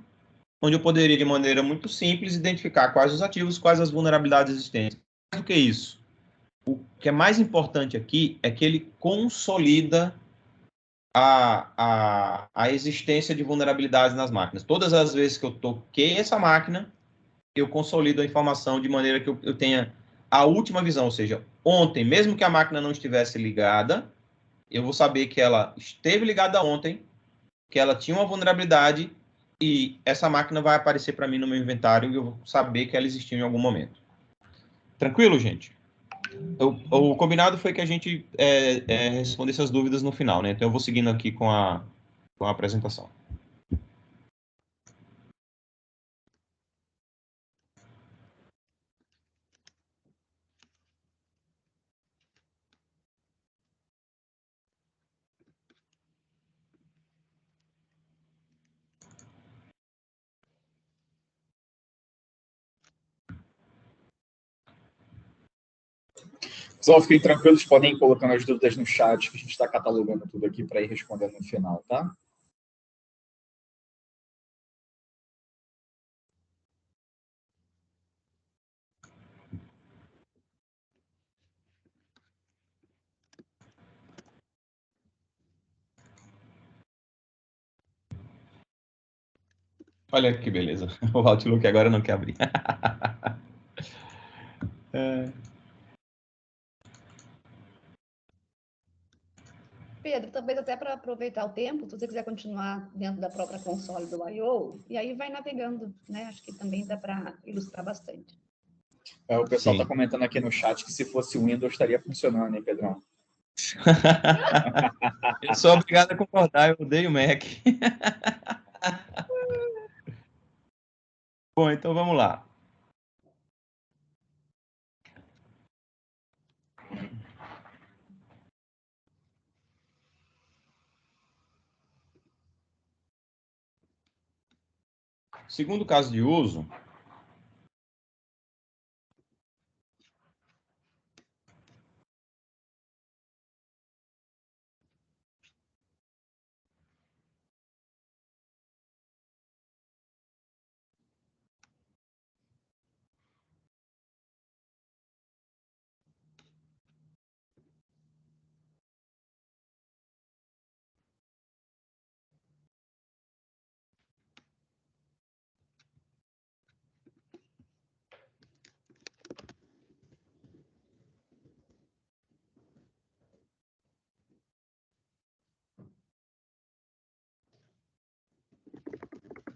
onde eu poderia, de maneira muito simples, identificar quais os ativos, quais as vulnerabilidades existentes. Mais do que isso, o que é mais importante aqui é que ele consolida a existência de vulnerabilidades nas máquinas. Todas as vezes que eu toquei essa máquina, eu consolido a informação de maneira que eu tenha a última visão, ou seja, ontem, mesmo que a máquina não estivesse ligada, eu vou saber que ela esteve ligada ontem, que ela tinha uma vulnerabilidade e essa máquina vai aparecer para mim no meu inventário e eu vou saber que ela existiu em algum momento. Tranquilo, gente? O combinado foi que a gente respondesse as dúvidas no final, né? Então eu vou seguindo aqui com a apresentação. Pessoal, fiquem tranquilos, podem ir colocando as dúvidas no chat, que a gente está catalogando tudo aqui para ir respondendo no final, tá? Olha que beleza. O Outlook agora não quer abrir. Pedro, talvez até para aproveitar o tempo, se você quiser continuar dentro da própria console do I/O, e aí vai navegando, né? Acho que também dá para ilustrar bastante. O pessoal está Sim. comentando aqui no chat que se fosse o Windows estaria funcionando, hein, Pedrão? Eu sou obrigado a concordar, eu odeio Mac. Bom, então vamos lá. Segundo caso de uso,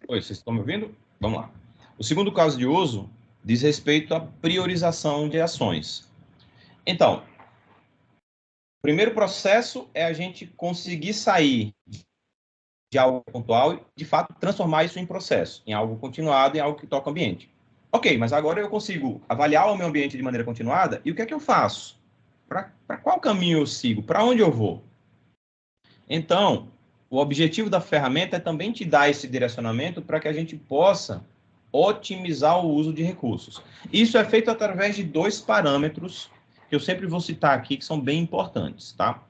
oi, vocês estão me ouvindo? Vamos lá. O segundo caso de uso diz respeito à priorização de ações. Então, o primeiro processo é a gente conseguir sair de algo pontual e, de fato, transformar isso em processo, em algo continuado, em algo que toca o ambiente. Ok, mas agora eu consigo avaliar o meu ambiente de maneira continuada e o que é que eu faço? Para qual caminho eu sigo? Para onde eu vou? Então, o objetivo da ferramenta é também te dar esse direcionamento para que a gente possa otimizar o uso de recursos. Isso é feito através de 2 parâmetros que eu sempre vou citar aqui, que são bem importantes, tá?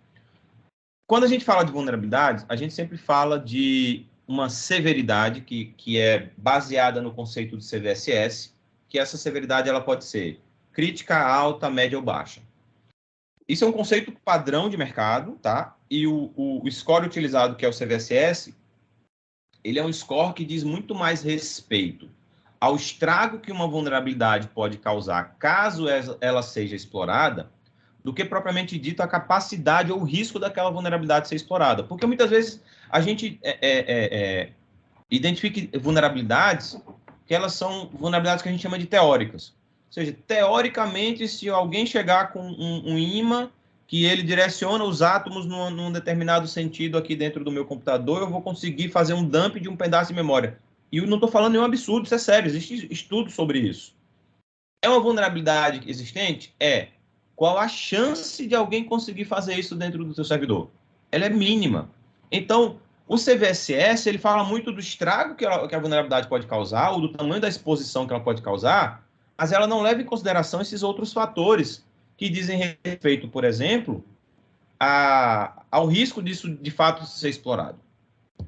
Quando a gente fala de vulnerabilidades, a gente sempre fala de uma severidade que é baseada no conceito de CVSS, que essa severidade ela pode ser crítica, alta, média ou baixa. Isso é um conceito padrão de mercado, tá? E o score utilizado, que é o CVSS, ele é um score que diz muito mais respeito ao estrago que uma vulnerabilidade pode causar caso ela seja explorada, do que propriamente dito a capacidade ou o risco daquela vulnerabilidade ser explorada. Porque muitas vezes a gente identifica vulnerabilidades que elas são vulnerabilidades que a gente chama de teóricas. Ou seja, teoricamente, se alguém chegar com um ímã que ele direciona os átomos num determinado sentido aqui dentro do meu computador, eu vou conseguir fazer um dump de um pedaço de memória. E eu não estou falando nenhum absurdo, isso é sério, existe estudo sobre isso. É uma vulnerabilidade existente? É. Qual a chance de alguém conseguir fazer isso dentro do seu servidor? Ela é mínima. Então, o CVSS, ele fala muito do estrago que a vulnerabilidade pode causar, ou do tamanho da exposição que ela pode causar, mas ela não leva em consideração esses outros fatores que dizem respeito, por exemplo, ao risco disso de fato ser explorado.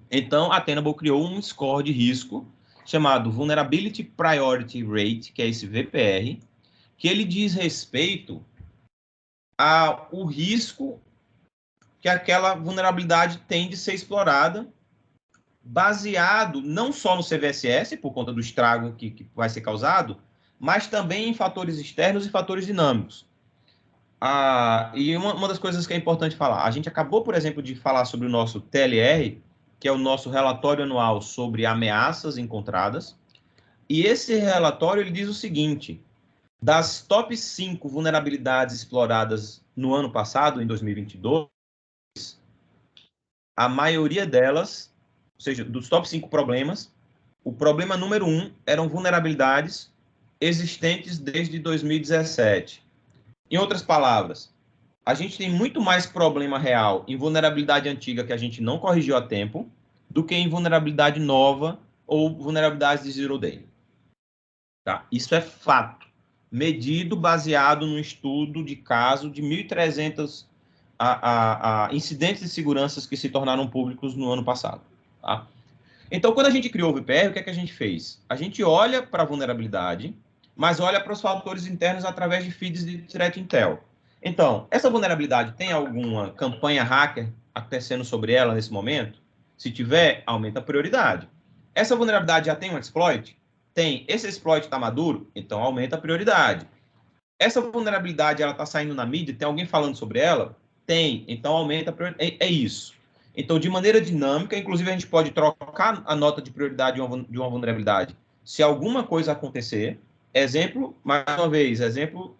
Então, a Tenable criou um score de risco chamado Vulnerability Priority Rate, que é esse VPR, que ele diz respeito ao risco que aquela vulnerabilidade tem de ser explorada, baseado não só no CVSS, por conta do estrago que vai ser causado, mas também em fatores externos e fatores dinâmicos. E uma das coisas que é importante falar, a gente acabou, por exemplo, de falar sobre o nosso TLR, que é o nosso relatório anual sobre ameaças encontradas, e esse relatório ele diz o seguinte: das top 5 vulnerabilidades exploradas no ano passado, em 2022, a maioria delas, ou seja, dos top 5 problemas, o problema número 1 eram vulnerabilidades existentes desde 2017. Em outras palavras, a gente tem muito mais problema real em vulnerabilidade antiga que a gente não corrigiu a tempo do que em vulnerabilidade nova ou vulnerabilidades de zero day. Tá? Isso é fato, medido baseado num estudo de caso de 1.300 incidentes de segurança que se tornaram públicos no ano passado. Tá? Então, quando a gente criou o VPR, o que é que a gente fez? A gente olha para a vulnerabilidade, mas olha para os fatores internos através de feeds de threat intel. Então, essa vulnerabilidade tem alguma campanha hacker acontecendo sobre ela nesse momento? Se tiver, aumenta a prioridade. Essa vulnerabilidade já tem um exploit? Tem. Esse exploit está maduro? Então, aumenta a prioridade. Essa vulnerabilidade ela está saindo na mídia? Tem alguém falando sobre ela? Tem. Então, aumenta a prioridade. É isso. Então, de maneira dinâmica, inclusive a gente pode trocar a nota de prioridade de uma vulnerabilidade se alguma coisa acontecer. Exemplo, mais uma vez, exemplo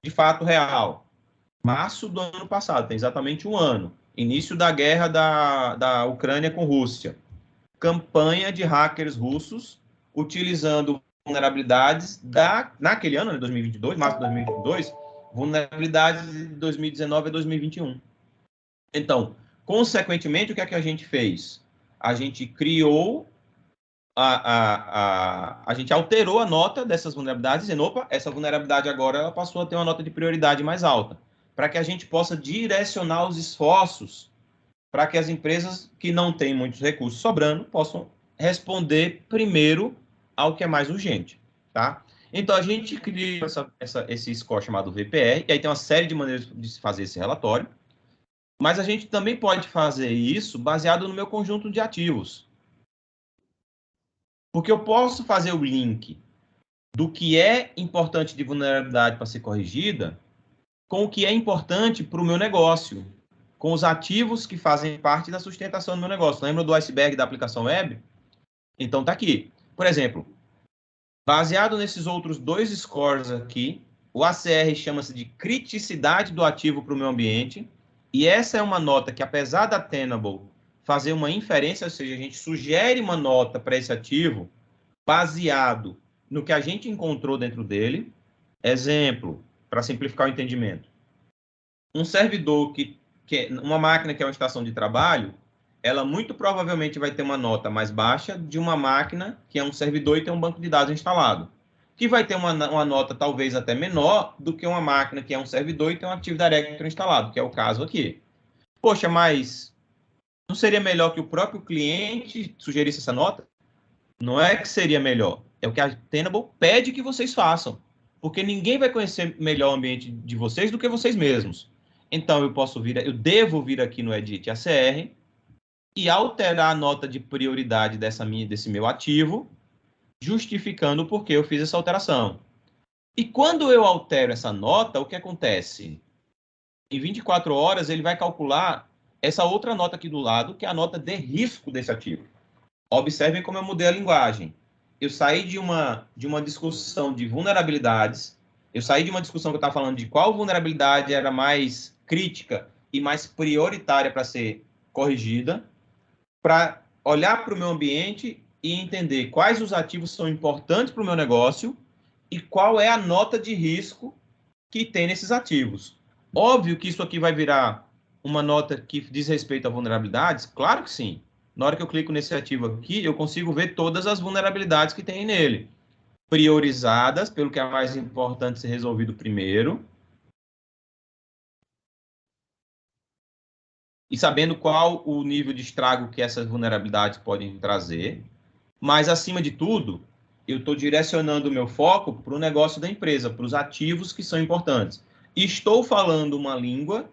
de fato real. Março do ano passado, tem exatamente um ano. Início da guerra da Ucrânia com Rússia. Campanha de hackers russos utilizando vulnerabilidades naquele ano, né, 2022, março de 2022, vulnerabilidades de 2019 a 2021. Então, consequentemente, o que é que a gente fez? A gente criou, a gente alterou a nota dessas vulnerabilidades, dizendo, opa, essa vulnerabilidade agora ela passou a ter uma nota de prioridade mais alta, para que a gente possa direcionar os esforços para que as empresas que não têm muitos recursos sobrando possam responder primeiro ao que é mais urgente, tá? Então, a gente cria esse score chamado VPR, e aí tem uma série de maneiras de se fazer esse relatório, mas a gente também pode fazer isso baseado no meu conjunto de ativos. Porque eu posso fazer o link do que é importante de vulnerabilidade para ser corrigida com o que é importante para o meu negócio, com os ativos que fazem parte da sustentação do meu negócio. Lembra do iceberg da aplicação web? Então, está aqui. Por exemplo, baseado nesses outros 2 scores aqui, o ACR chama-se de criticidade do ativo para o meio ambiente, e essa é uma nota que, apesar da Tenable fazer uma inferência, ou seja, a gente sugere uma nota para esse ativo baseado no que a gente encontrou dentro dele. Exemplo, para simplificar o entendimento. Um servidor uma máquina que é uma estação de trabalho, ela muito provavelmente vai ter uma nota mais baixa de uma máquina que é um servidor e tem um banco de dados instalado, que vai ter uma nota talvez até menor do que uma máquina que é um servidor e tem um Active Directory instalado, que é o caso aqui. Poxa, mas Não seria melhor que o próprio cliente sugerisse essa nota? Não é que seria melhor, é o que a Tenable pede que vocês façam, porque ninguém vai conhecer melhor o ambiente de vocês do que vocês mesmos. Então, eu devo vir aqui no Edit ACR e alterar a nota de prioridade desse meu ativo, justificando o porquê eu fiz essa alteração. E quando eu altero essa nota, o que acontece? Em 24 horas, ele vai calcular essa outra nota aqui do lado, que é a nota de risco desse ativo. Observem como eu mudei a linguagem. Eu saí de uma discussão de vulnerabilidades, eu saí de uma discussão que eu estava falando de qual vulnerabilidade era mais crítica e mais prioritária para ser corrigida, para olhar para o meu ambiente e entender quais os ativos são importantes para o meu negócio e qual é a nota de risco que tem nesses ativos. Óbvio que isso aqui vai virar uma nota que diz respeito a vulnerabilidades? Claro que sim. Na hora que eu clico nesse ativo aqui, eu consigo ver todas as vulnerabilidades que tem nele, priorizadas pelo que é mais importante ser resolvido primeiro, e sabendo qual o nível de estrago que essas vulnerabilidades podem trazer. Mas, acima de tudo, eu estou direcionando o meu foco para o negócio da empresa, para os ativos que são importantes. E estou falando uma língua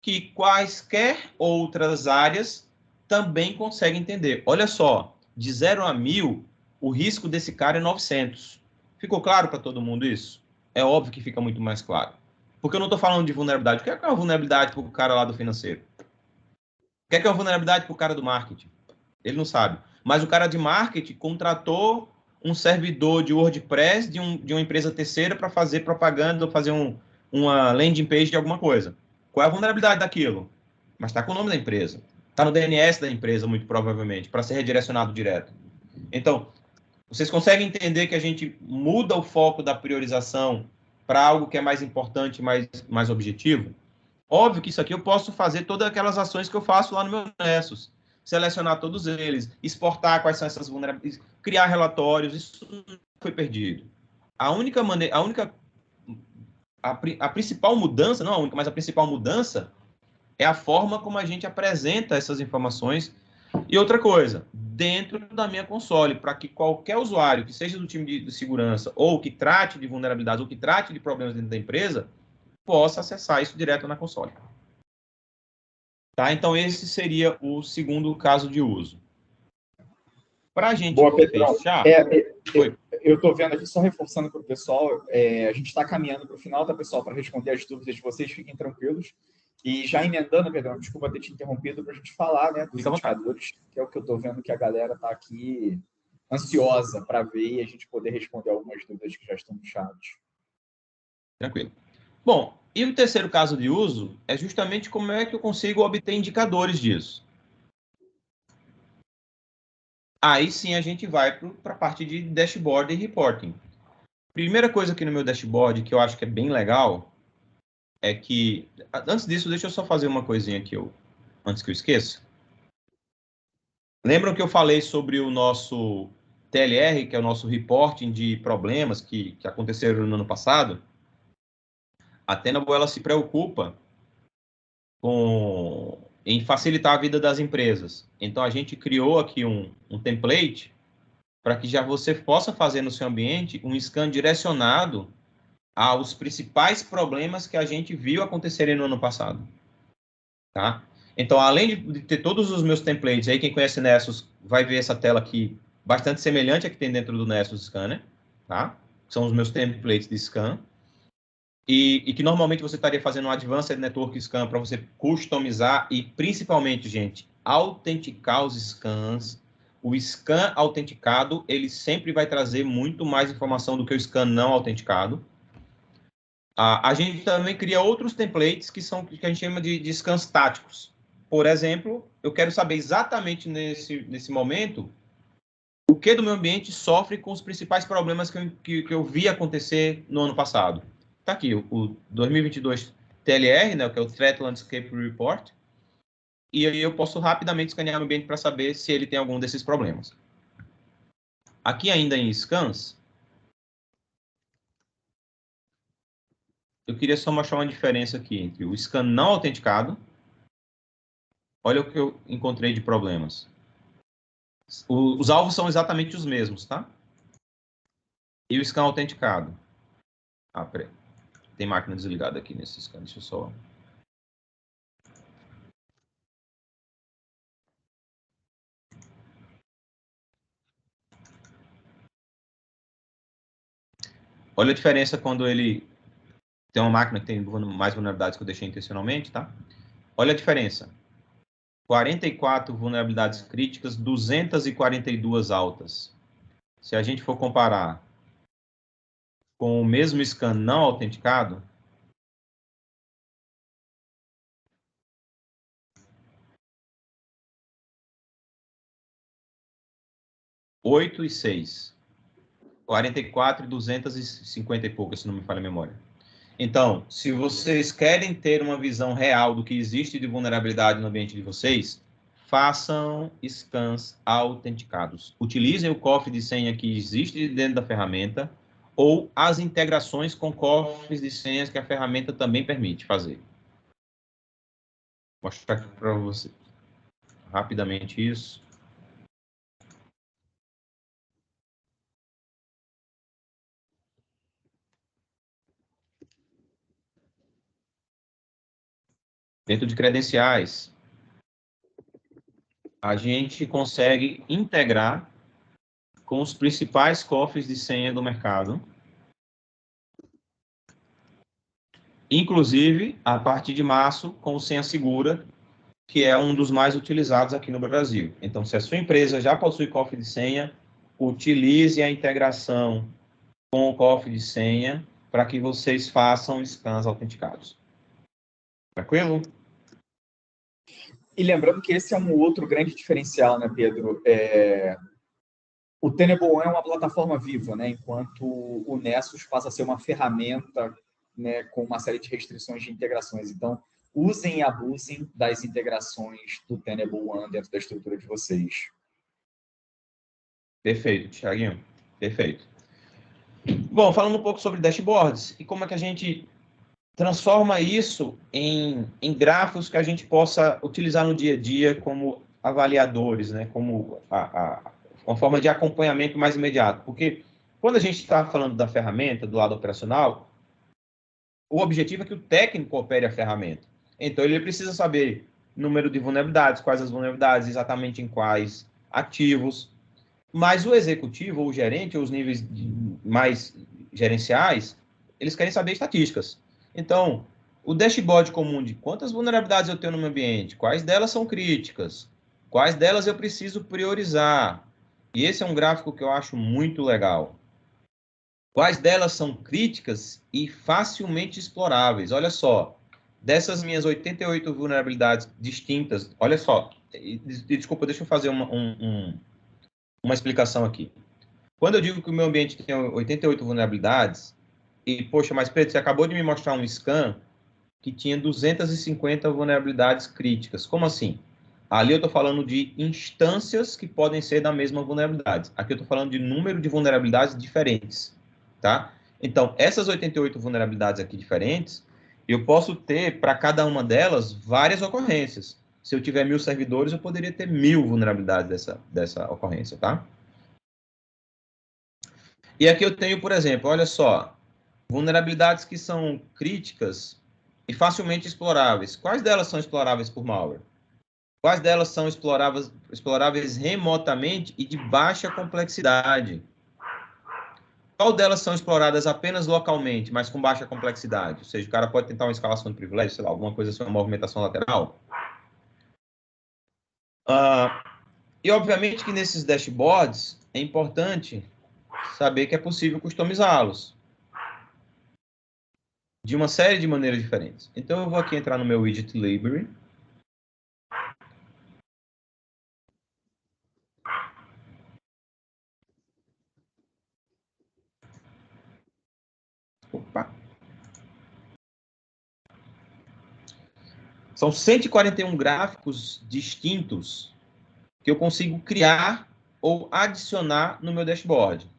que quaisquer outras áreas também conseguem entender. Olha só, de 0 a 1000, o risco desse cara é 900. Ficou claro para todo mundo isso? É óbvio que fica muito mais claro. Porque eu não estou falando de vulnerabilidade. O que é uma vulnerabilidade para o cara lá do financeiro? O que é uma vulnerabilidade para o cara do marketing? Ele não sabe. Mas o cara de marketing contratou um servidor de WordPress de uma empresa terceira para fazer propaganda ou fazer uma landing page de alguma coisa. Qual é a vulnerabilidade daquilo? Mas está com o nome da empresa. Está no DNS da empresa, muito provavelmente, para ser redirecionado direto. Então, vocês conseguem entender que a gente muda o foco da priorização para algo que é mais importante, mais objetivo? Óbvio que isso aqui eu posso fazer todas aquelas ações que eu faço lá no meu Nessus. Selecionar todos eles, exportar quais são essas vulnerabilidades, criar relatórios, isso não foi perdido. A principal mudança, não a única, mas a principal mudança é a forma como a gente apresenta essas informações. E outra coisa, dentro da minha console, para que qualquer usuário, que seja do time de segurança, ou que trate de vulnerabilidades, ou que trate de problemas dentro da empresa, possa acessar isso direto na console. Tá? Então, esse seria o segundo caso de uso. Para a gente fechar... Eu estou vendo aqui, só reforçando para o pessoal, a gente está caminhando para o final, tá, pessoal? Para responder as dúvidas de vocês, fiquem tranquilos. E já emendando, Pedrão, desculpa ter te interrompido, para a gente falar, né, dos indicadores, que é o que eu estou vendo que a galera está aqui ansiosa para ver e a gente poder responder algumas dúvidas que já estão no chat. Tranquilo. Bom, e o terceiro caso de uso é justamente como é que eu consigo obter indicadores disso. Aí sim a gente vai para a parte de dashboard e reporting. Primeira coisa aqui no meu dashboard que eu acho que é bem legal é que... Antes disso, deixa eu só fazer uma coisinha aqui, antes que eu esqueça. Lembram que eu falei sobre o nosso TLR, que é o nosso reporting de problemas que aconteceram no ano passado? A Tenable, ela se preocupa em facilitar a vida das empresas. Então, a gente criou aqui um template para que já você possa fazer no seu ambiente um scan direcionado aos principais problemas que a gente viu acontecerem no ano passado. Tá? Então, além de ter todos os meus templates, aí quem conhece Nessus vai ver essa tela aqui, bastante semelhante a que tem dentro do Nessus Scanner, tá? São os meus templates de scan. E que normalmente você estaria fazendo um Advanced Network Scan para você customizar e, principalmente, gente, autenticar os scans. O scan autenticado, ele sempre vai trazer muito mais informação do que o scan não autenticado. A gente também cria outros templates que a gente chama de scans táticos. Por exemplo, eu quero saber exatamente nesse momento o que do meu ambiente sofre com os principais problemas que eu vi acontecer no ano passado. Está aqui, o 2022 TLR, né, que é o Threat Landscape Report, e aí eu posso rapidamente escanear o ambiente para saber se ele tem algum desses problemas. Aqui ainda em scans, eu queria só mostrar uma diferença aqui entre o scan não autenticado olha o que eu encontrei de problemas. Os alvos são exatamente os mesmos, tá? E o scan autenticado. Ah, peraí. Tem máquina desligada aqui nesse scan, deixa eu só... Olha a diferença quando ele tem uma máquina que tem mais vulnerabilidades que eu deixei intencionalmente, tá? Olha a diferença. 44 vulnerabilidades críticas, 242 altas. Se a gente for comparar com o mesmo scan não autenticado, 8 e 6. 44 e 250 e pouco, se não me falha a memória. Então, se vocês querem ter uma visão real do que existe de vulnerabilidade no ambiente de vocês, façam scans autenticados. Utilizem o cofre de senha que existe dentro da ferramenta ou as integrações com cofres de senhas que a ferramenta também permite fazer. Vou mostrar aqui para você rapidamente isso. Dentro de credenciais, a gente consegue integrar com os principais cofres de senha do mercado. Inclusive, a partir de março, com o Senha Segura, que é um dos mais utilizados aqui no Brasil. Então, se a sua empresa já possui cofre de senha, utilize a integração com o cofre de senha para que vocês façam scans autenticados. Tranquilo? E lembrando que esse é um outro grande diferencial, né, Pedro? O Tenable One é uma plataforma viva, né? Enquanto o Nessus passa a ser uma ferramenta, né, com uma série de restrições de integrações. Então, usem e abusem das integrações do Tenable One dentro da estrutura de vocês. Perfeito, Thiaguinho. Perfeito. Bom, falando um pouco sobre dashboards e como é que a gente transforma isso em gráficos que a gente possa utilizar no dia a dia como avaliadores, né? Como uma forma de acompanhamento mais imediato. Porque quando a gente está falando da ferramenta, do lado operacional, o objetivo é que o técnico opere a ferramenta. Então, ele precisa saber número de vulnerabilidades, quais as vulnerabilidades, exatamente em quais ativos. Mas o executivo, ou o gerente, ou os níveis mais gerenciais, eles querem saber estatísticas. Então, o dashboard comum de quantas vulnerabilidades eu tenho no meu ambiente, quais delas são críticas, quais delas eu preciso priorizar. E esse é um gráfico que eu acho muito legal. Quais delas são críticas e facilmente exploráveis? Olha só, dessas minhas 88 vulnerabilidades distintas, olha só, desculpa, deixa eu fazer uma explicação aqui. Quando eu digo que o meu ambiente tem 88 vulnerabilidades, e, poxa, mas Pedro, você acabou de me mostrar um scan que tinha 250 vulnerabilidades críticas. Como assim? Ali eu estou falando de instâncias que podem ser da mesma vulnerabilidade. Aqui eu estou falando de número de vulnerabilidades diferentes, tá? Então, essas 88 vulnerabilidades aqui diferentes, eu posso ter, para cada uma delas, várias ocorrências. Se eu tiver 1000 servidores, eu poderia ter 1000 vulnerabilidades dessa ocorrência, tá? E aqui eu tenho, por exemplo, olha só, vulnerabilidades que são críticas e facilmente exploráveis. Quais delas são exploráveis por malware? Quais delas são exploráveis remotamente e de baixa complexidade? Qual delas são exploradas apenas localmente, mas com baixa complexidade? Ou seja, o cara pode tentar uma escalação de privilégio, sei lá, alguma coisa assim, uma movimentação lateral. E, obviamente, que nesses dashboards é importante saber que é possível customizá-los de uma série de maneiras diferentes. Então, eu vou aqui entrar no meu widget library. Opa. São 141 gráficos distintos que eu consigo criar ou adicionar no meu dashboard.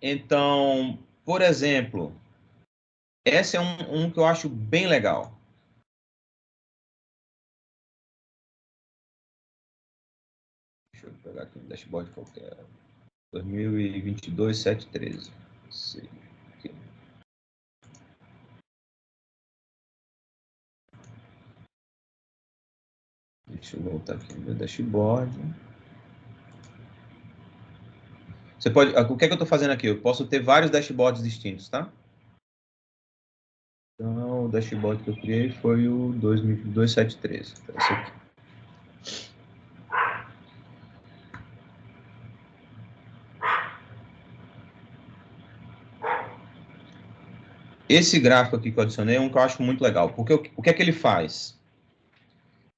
Então, por exemplo, esse é um que eu acho bem legal. pegar aqui um dashboard qualquer. 2022-713. Aqui. Deixa eu voltar aqui no meu dashboard. Você pode, o que é que eu estou fazendo aqui? Eu posso ter vários dashboards distintos, tá? Então, o dashboard que eu criei foi o 2022-713. Então, esse aqui. Esse gráfico aqui que eu adicionei é um que eu acho muito legal, porque o que é que ele faz?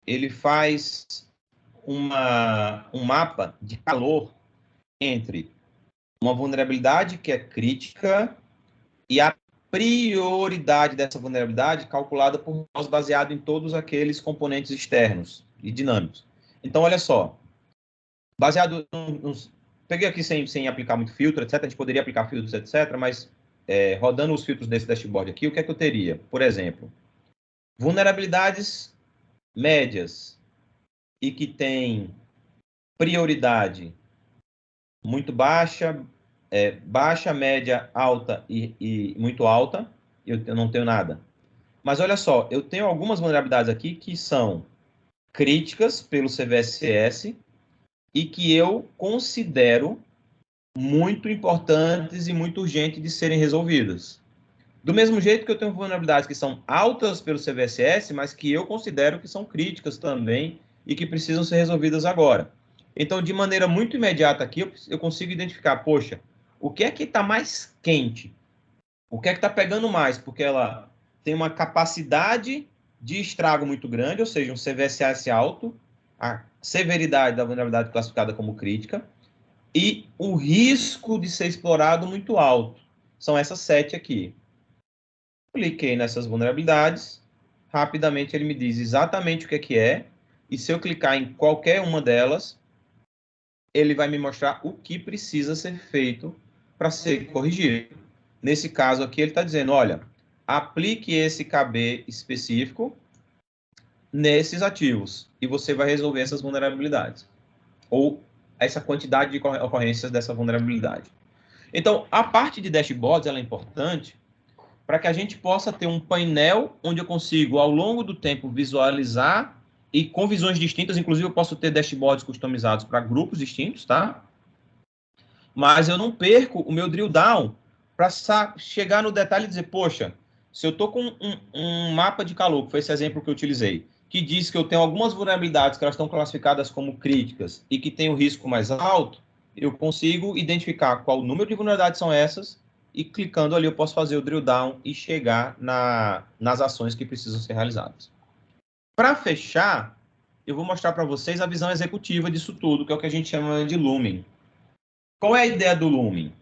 Ele faz um mapa de calor entre uma vulnerabilidade que é crítica e a prioridade dessa vulnerabilidade calculada por nós baseado em todos aqueles componentes externos e dinâmicos. Então, olha só, baseado nos... Peguei aqui sem aplicar muito filtro, etc. A gente poderia aplicar filtros, etc. Mas rodando os filtros desse dashboard aqui, o que é que eu teria? Por exemplo, vulnerabilidades médias e que tem prioridade muito baixa, baixa, média, alta e muito alta, eu não tenho nada. Mas olha só, eu tenho algumas vulnerabilidades aqui que são críticas pelo CVSS e que eu considero muito importantes e muito urgentes de serem resolvidas. Do mesmo jeito que eu tenho vulnerabilidades que são altas pelo CVSS, mas que eu considero que são críticas também e que precisam ser resolvidas agora. Então, de maneira muito imediata aqui, eu consigo identificar, poxa, o que é que está mais quente? O que é que está pegando mais? Porque ela tem uma capacidade de estrago muito grande, ou seja, um CVSS alto, a severidade da vulnerabilidade classificada como crítica, e o risco de ser explorado muito alto. São essas 7 aqui. Cliquei nessas vulnerabilidades, rapidamente ele me diz exatamente o que é, e se eu clicar em qualquer uma delas, ele vai me mostrar o que precisa ser feito para ser corrigido. Nesse caso aqui, ele está dizendo, olha, aplique esse KB específico nesses ativos, e você vai resolver essas vulnerabilidades, ou essa quantidade de ocorrências dessa vulnerabilidade. Então, a parte de dashboards ela é importante para que a gente possa ter um painel onde eu consigo, ao longo do tempo, visualizar e com visões distintas. Inclusive, eu posso ter dashboards customizados para grupos distintos, tá? Mas eu não perco o meu drill down para chegar no detalhe e dizer, poxa, se eu estou com um mapa de calor, que foi esse exemplo que eu utilizei, que diz que eu tenho algumas vulnerabilidades que elas estão classificadas como críticas e que tem o risco mais alto, eu consigo identificar qual número de vulnerabilidades são essas e clicando ali eu posso fazer o drill down e chegar nas ações que precisam ser realizadas. Para fechar, eu vou mostrar para vocês a visão executiva disso tudo, que é o que a gente chama de Looming. Qual é a ideia do Looming?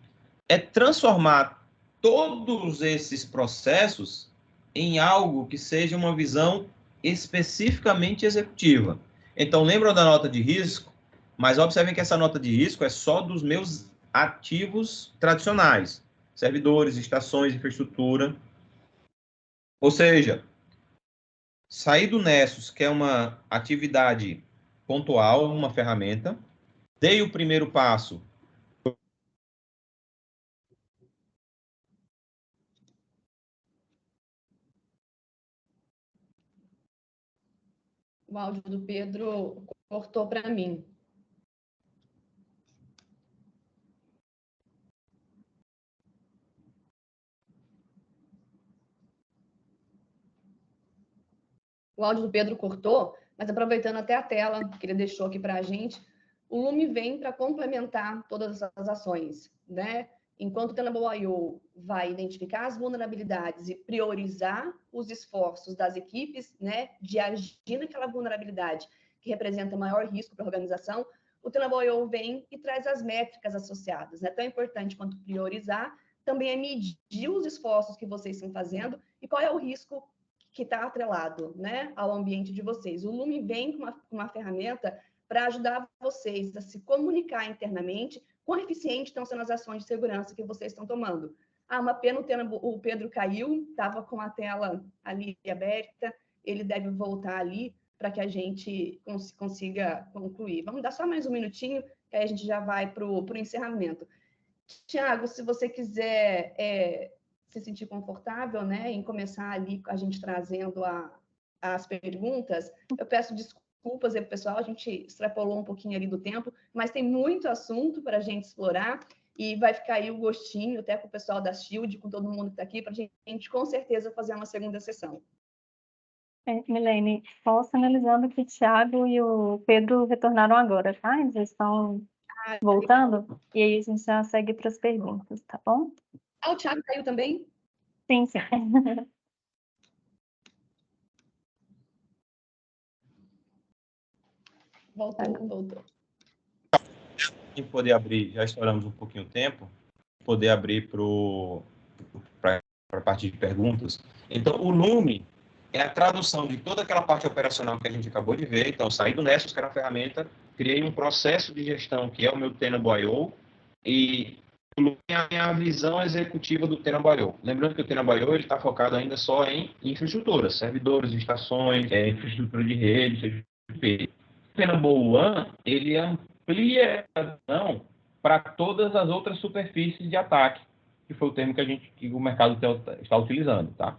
É transformar todos esses processos em algo que seja uma visão especificamente executiva. Então, lembram da nota de risco? Mas observem que essa nota de risco é só dos meus ativos tradicionais. Servidores, estações, infraestrutura. Ou seja, sair do Nessus, que é uma atividade pontual, uma ferramenta, dei o primeiro passo. O áudio do Pedro cortou para mim. O áudio do Pedro cortou, mas aproveitando até a tela que ele deixou aqui para a gente, o Lume vem para complementar todas essas ações, né? Enquanto o Tenable.io vai identificar as vulnerabilidades e priorizar os esforços das equipes, né, de agir naquela vulnerabilidade que representa maior risco para a organização, o Tenable.io vem e traz as métricas associadas, né? Tão importante quanto priorizar, também é medir os esforços que vocês estão fazendo e qual é o risco que está atrelado, né, ao ambiente de vocês. O Lume vem com uma ferramenta para ajudar vocês a se comunicar internamente quão eficiente estão sendo as ações de segurança que vocês estão tomando. Ah, uma pena o Pedro caiu, estava com a tela ali aberta, ele deve voltar ali para que a gente consiga concluir. Vamos dar só mais um minutinho que aí a gente já vai para o encerramento. Tiago, se você quiser se sentir confortável, né, em começar ali a gente trazendo as perguntas, eu peço desculpas aí, pessoal, a gente extrapolou um pouquinho ali do tempo, mas tem muito assunto para a gente explorar e vai ficar aí o gostinho até com o pessoal da Shield, com todo mundo que está aqui, para a gente com certeza fazer uma segunda sessão. Milene, só sinalizando que o Thiago e o Pedro retornaram agora, tá? Eles estão voltando, e aí a gente já segue para as perguntas, tá bom? O Thiago caiu também? Sim, sim. Voltou. E poder abrir, já estouramos um pouquinho o tempo, poder abrir para a parte de perguntas. Então, o Lume é a tradução de toda aquela parte operacional que a gente acabou de ver. Então, saí do Nessus, que era a ferramenta, criei um processo de gestão, que é o meu Tenable.io, e o Lume é a visão executiva do Tenable.io. Lembrando que o Tenable.io está focado ainda só em infraestrutura, servidores, estações, infraestrutura de rede, CGP. O Tenable One, ele amplia a visão para todas as outras superfícies de ataque, que foi o termo que o mercado está utilizando, tá?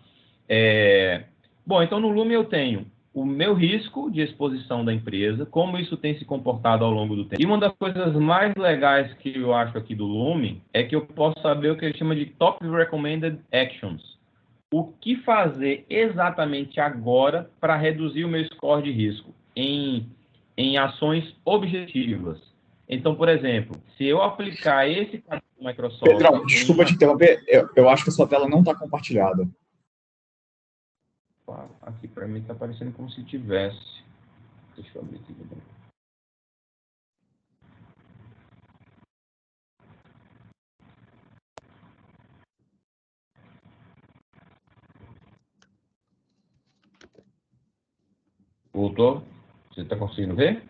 Bom, então no Lume eu tenho o meu risco de exposição da empresa, como isso tem se comportado ao longo do tempo. E uma das coisas mais legais que eu acho aqui do Lume é que eu posso saber o que ele chama de Top Recommended Actions. O que fazer exatamente agora para reduzir o meu score de risco em ações objetivas. Então, por exemplo, se eu aplicar esse canal do Microsoft... Pedrão, desculpa te interromper, eu acho que a sua tela não está compartilhada. Aqui para mim está parecendo como se tivesse. Deixa eu abrir aqui também. Voltou? Você está conseguindo ver?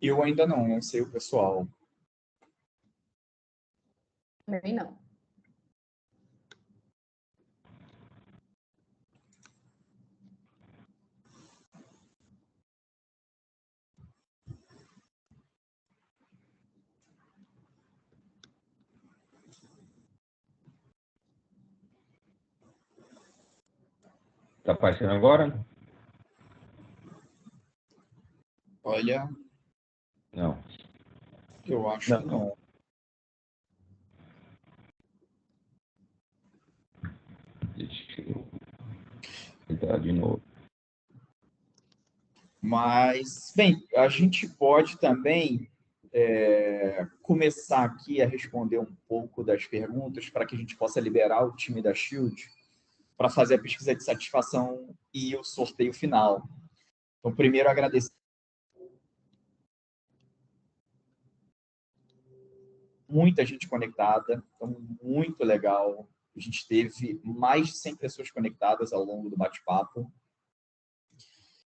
Eu ainda não sei o pessoal. Também não. Está aparecendo agora? Olha, Não. eu acho que não. Deixa eu entrar de novo. Mas, bem, a gente pode também começar aqui a responder um pouco das perguntas para que a gente possa liberar o time da Shield para fazer a pesquisa de satisfação e o sorteio final. Então, primeiro, agradecer. Muita gente conectada, então muito legal. A gente teve mais de 100 pessoas conectadas ao longo do bate-papo.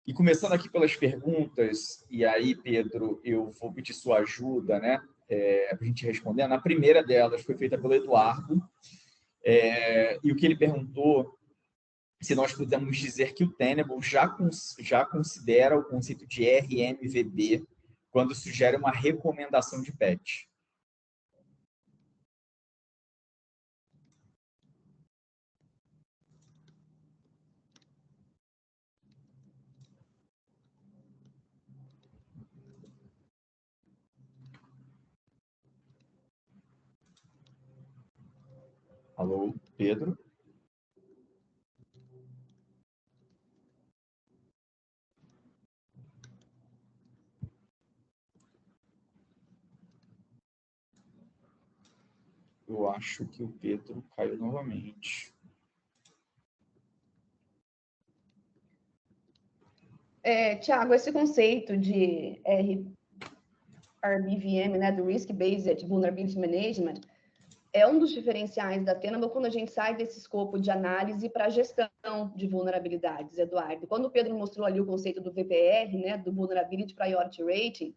E começando aqui pelas perguntas, e aí, Pedro, eu vou pedir sua ajuda, né, para a gente responder. Na primeira delas foi feita pelo Eduardo, e o que ele perguntou, se nós podemos dizer que o Tenable já considera o conceito de RMVB quando sugere uma recomendação de patch. Alô, Pedro? Eu acho que o Pedro caiu novamente. Tiago, esse conceito de RBVM, né, do Risk Based Vulnerability Management, é um dos diferenciais da Tenable quando a gente sai desse escopo de análise para a gestão de vulnerabilidades, Eduardo. Quando o Pedro mostrou ali o conceito do VPR, né, do Vulnerability Priority Rating,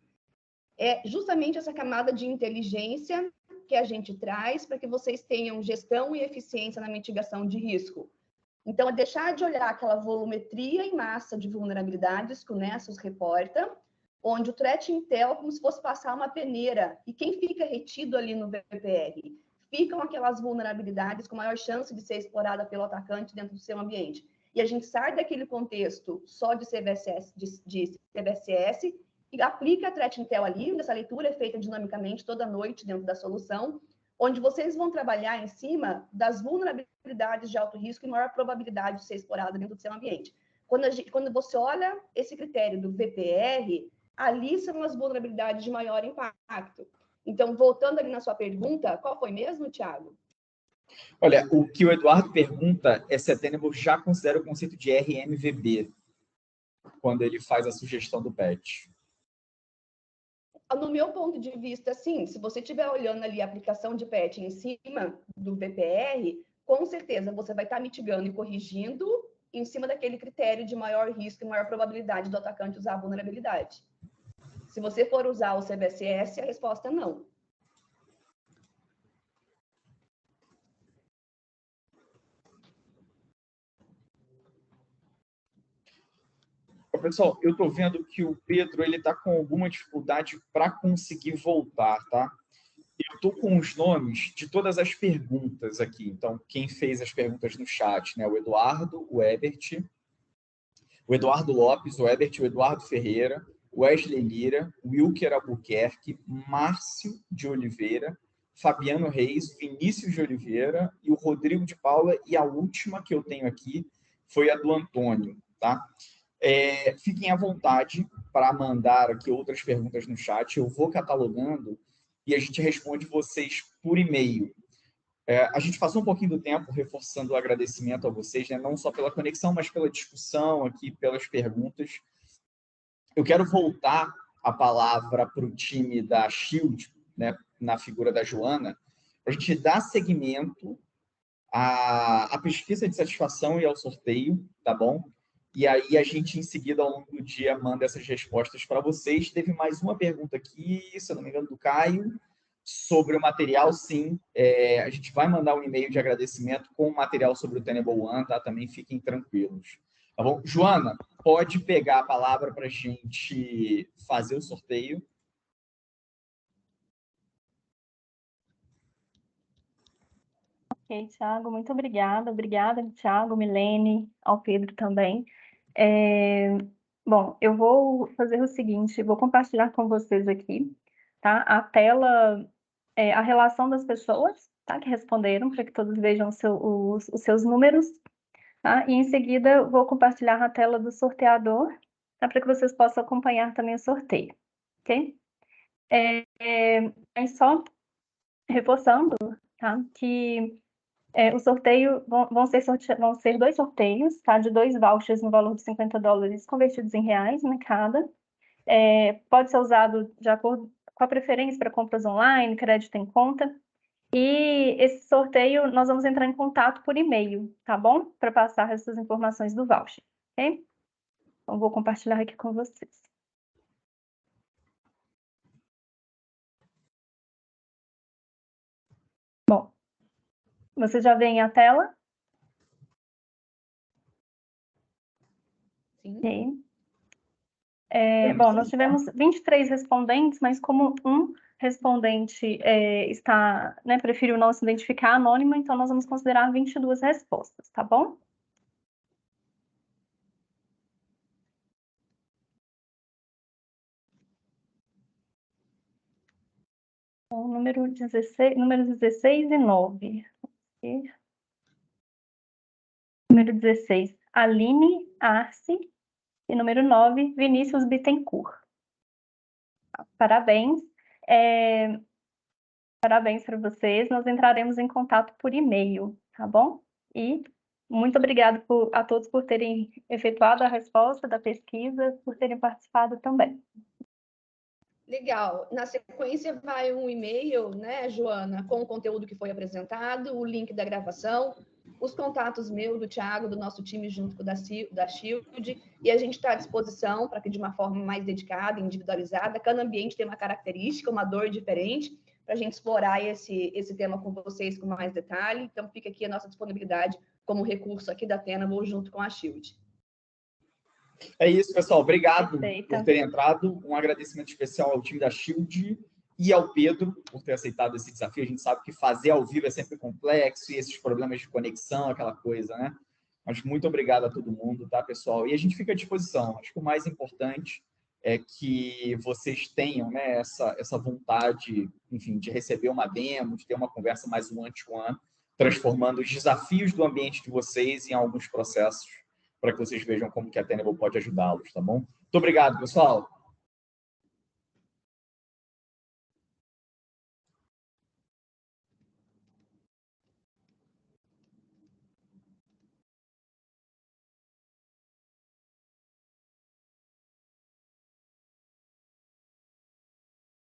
é justamente essa camada de inteligência que a gente traz para que vocês tenham gestão e eficiência na mitigação de risco. Então, é deixar de olhar aquela volumetria em massa de vulnerabilidades que o Nessus reporta onde o threat intel é como se fosse passar uma peneira, e quem fica retido ali no VPR? Ficam aquelas vulnerabilidades com maior chance de ser explorada pelo atacante dentro do seu ambiente. E a gente sai daquele contexto só de CVSS, de CVSS e aplica a threat intel ali, onde essa leitura é feita dinamicamente toda noite dentro da solução, onde vocês vão trabalhar em cima das vulnerabilidades de alto risco e maior probabilidade de ser explorada dentro do seu ambiente. Quando você olha esse critério do VPR, ali são as vulnerabilidades de maior impacto. Então, voltando ali na sua pergunta, qual foi mesmo, Thiago? Olha, o que o Eduardo pergunta é se a Tenable já considera o conceito de RMVB quando ele faz a sugestão do patch. No meu ponto de vista, sim, se você estiver olhando ali a aplicação de patch em cima do VPR, com certeza você vai estar mitigando e corrigindo em cima daquele critério de maior risco e maior probabilidade do atacante usar a vulnerabilidade. Se você for usar o CVSS, a resposta é não. Pessoal, eu estou vendo que o Pedro está com alguma dificuldade para conseguir voltar, tá? Eu estou com os nomes de todas as perguntas aqui. Então, quem fez as perguntas no chat, né? O Eduardo, o Ebert, o Eduardo Lopes, o Ebert, o Eduardo Ferreira, o Wesley Lira, o Wilker Albuquerque, Márcio de Oliveira, Fabiano Reis, Vinícius de Oliveira e o Rodrigo de Paula. E a última que eu tenho aqui foi a do Antônio, tá? Fiquem à vontade para mandar aqui outras perguntas no chat. Eu vou catalogando e a gente responde vocês por e-mail. A gente passou um pouquinho do tempo reforçando o agradecimento a vocês, né? Não só pela conexão, mas pela discussão aqui, pelas perguntas. Eu quero voltar a palavra para o time da Shield, né? Na figura da Joana, para a gente dar seguimento à pesquisa de satisfação e ao sorteio, tá bom? E aí a gente, em seguida, ao longo do dia, manda essas respostas para vocês. Teve mais uma pergunta aqui, se eu não me engano, do Caio, sobre o material, sim. A gente vai mandar um e-mail de agradecimento com o material sobre o Tenable One, tá? Também fiquem tranquilos. Tá bom? Joana, pode pegar a palavra para a gente fazer o sorteio. Ok, Thiago, muito obrigada. Obrigada, Thiago, Milene, ao Pedro também. Bom, eu vou fazer o seguinte, vou compartilhar com vocês aqui, tá? A tela, a relação das pessoas, tá? Que responderam, para que todos vejam os seus números, tá? E em seguida vou compartilhar a tela do sorteador, tá? Para que vocês possam acompanhar também o sorteio, ok? Só reforçando, tá? Que o sorteio vão ser 2 sorteios, tá? De 2 vouchers no valor de $50 convertidos em reais, né? Cada. Pode ser usado de acordo com a preferência para compras online, crédito em conta. E esse sorteio nós vamos entrar em contato por e-mail, tá bom? Para passar essas informações do voucher, ok? Então, vou compartilhar aqui com vocês. Bom, você já vê a tela? Sim. Ok. Bom, nós tivemos 23 respondentes, mas como um respondente preferiu não se identificar anônimo, então nós vamos considerar 22 respostas, tá bom? Então, números 16 e 9. Okay. Número 16, Aline Arce. E número 9, Vinícius Bittencourt. Parabéns. Parabéns para vocês. Nós entraremos em contato por e-mail, tá bom? E muito obrigada a todos por terem efetuado a resposta da pesquisa, por terem participado também. Legal. Na sequência vai um e-mail, né, Joana, com o conteúdo que foi apresentado, o link da gravação, os contatos meus, do Thiago, do nosso time junto com o da Shield, e a gente está à disposição para que de uma forma mais dedicada, individualizada, cada ambiente tem uma característica, uma dor diferente, para a gente explorar esse tema com vocês com mais detalhe. Então, fica aqui a nossa disponibilidade como recurso aqui da Tenable junto com a Shield. É isso, pessoal. Obrigado Perfeito. por terem entrado. Um agradecimento especial ao time da Shield e ao Pedro por ter aceitado esse desafio. A gente sabe que fazer ao vivo é sempre complexo e esses problemas de conexão, aquela coisa, né? Mas muito obrigado a todo mundo, tá, pessoal? E a gente fica à disposição. Acho que o mais importante é que vocês tenham, né, essa vontade, enfim, de receber uma demo, de ter uma conversa mais one-to-one, transformando os desafios do ambiente de vocês em alguns processos para que vocês vejam como que a Tenable pode ajudá-los, tá bom? Muito obrigado, pessoal.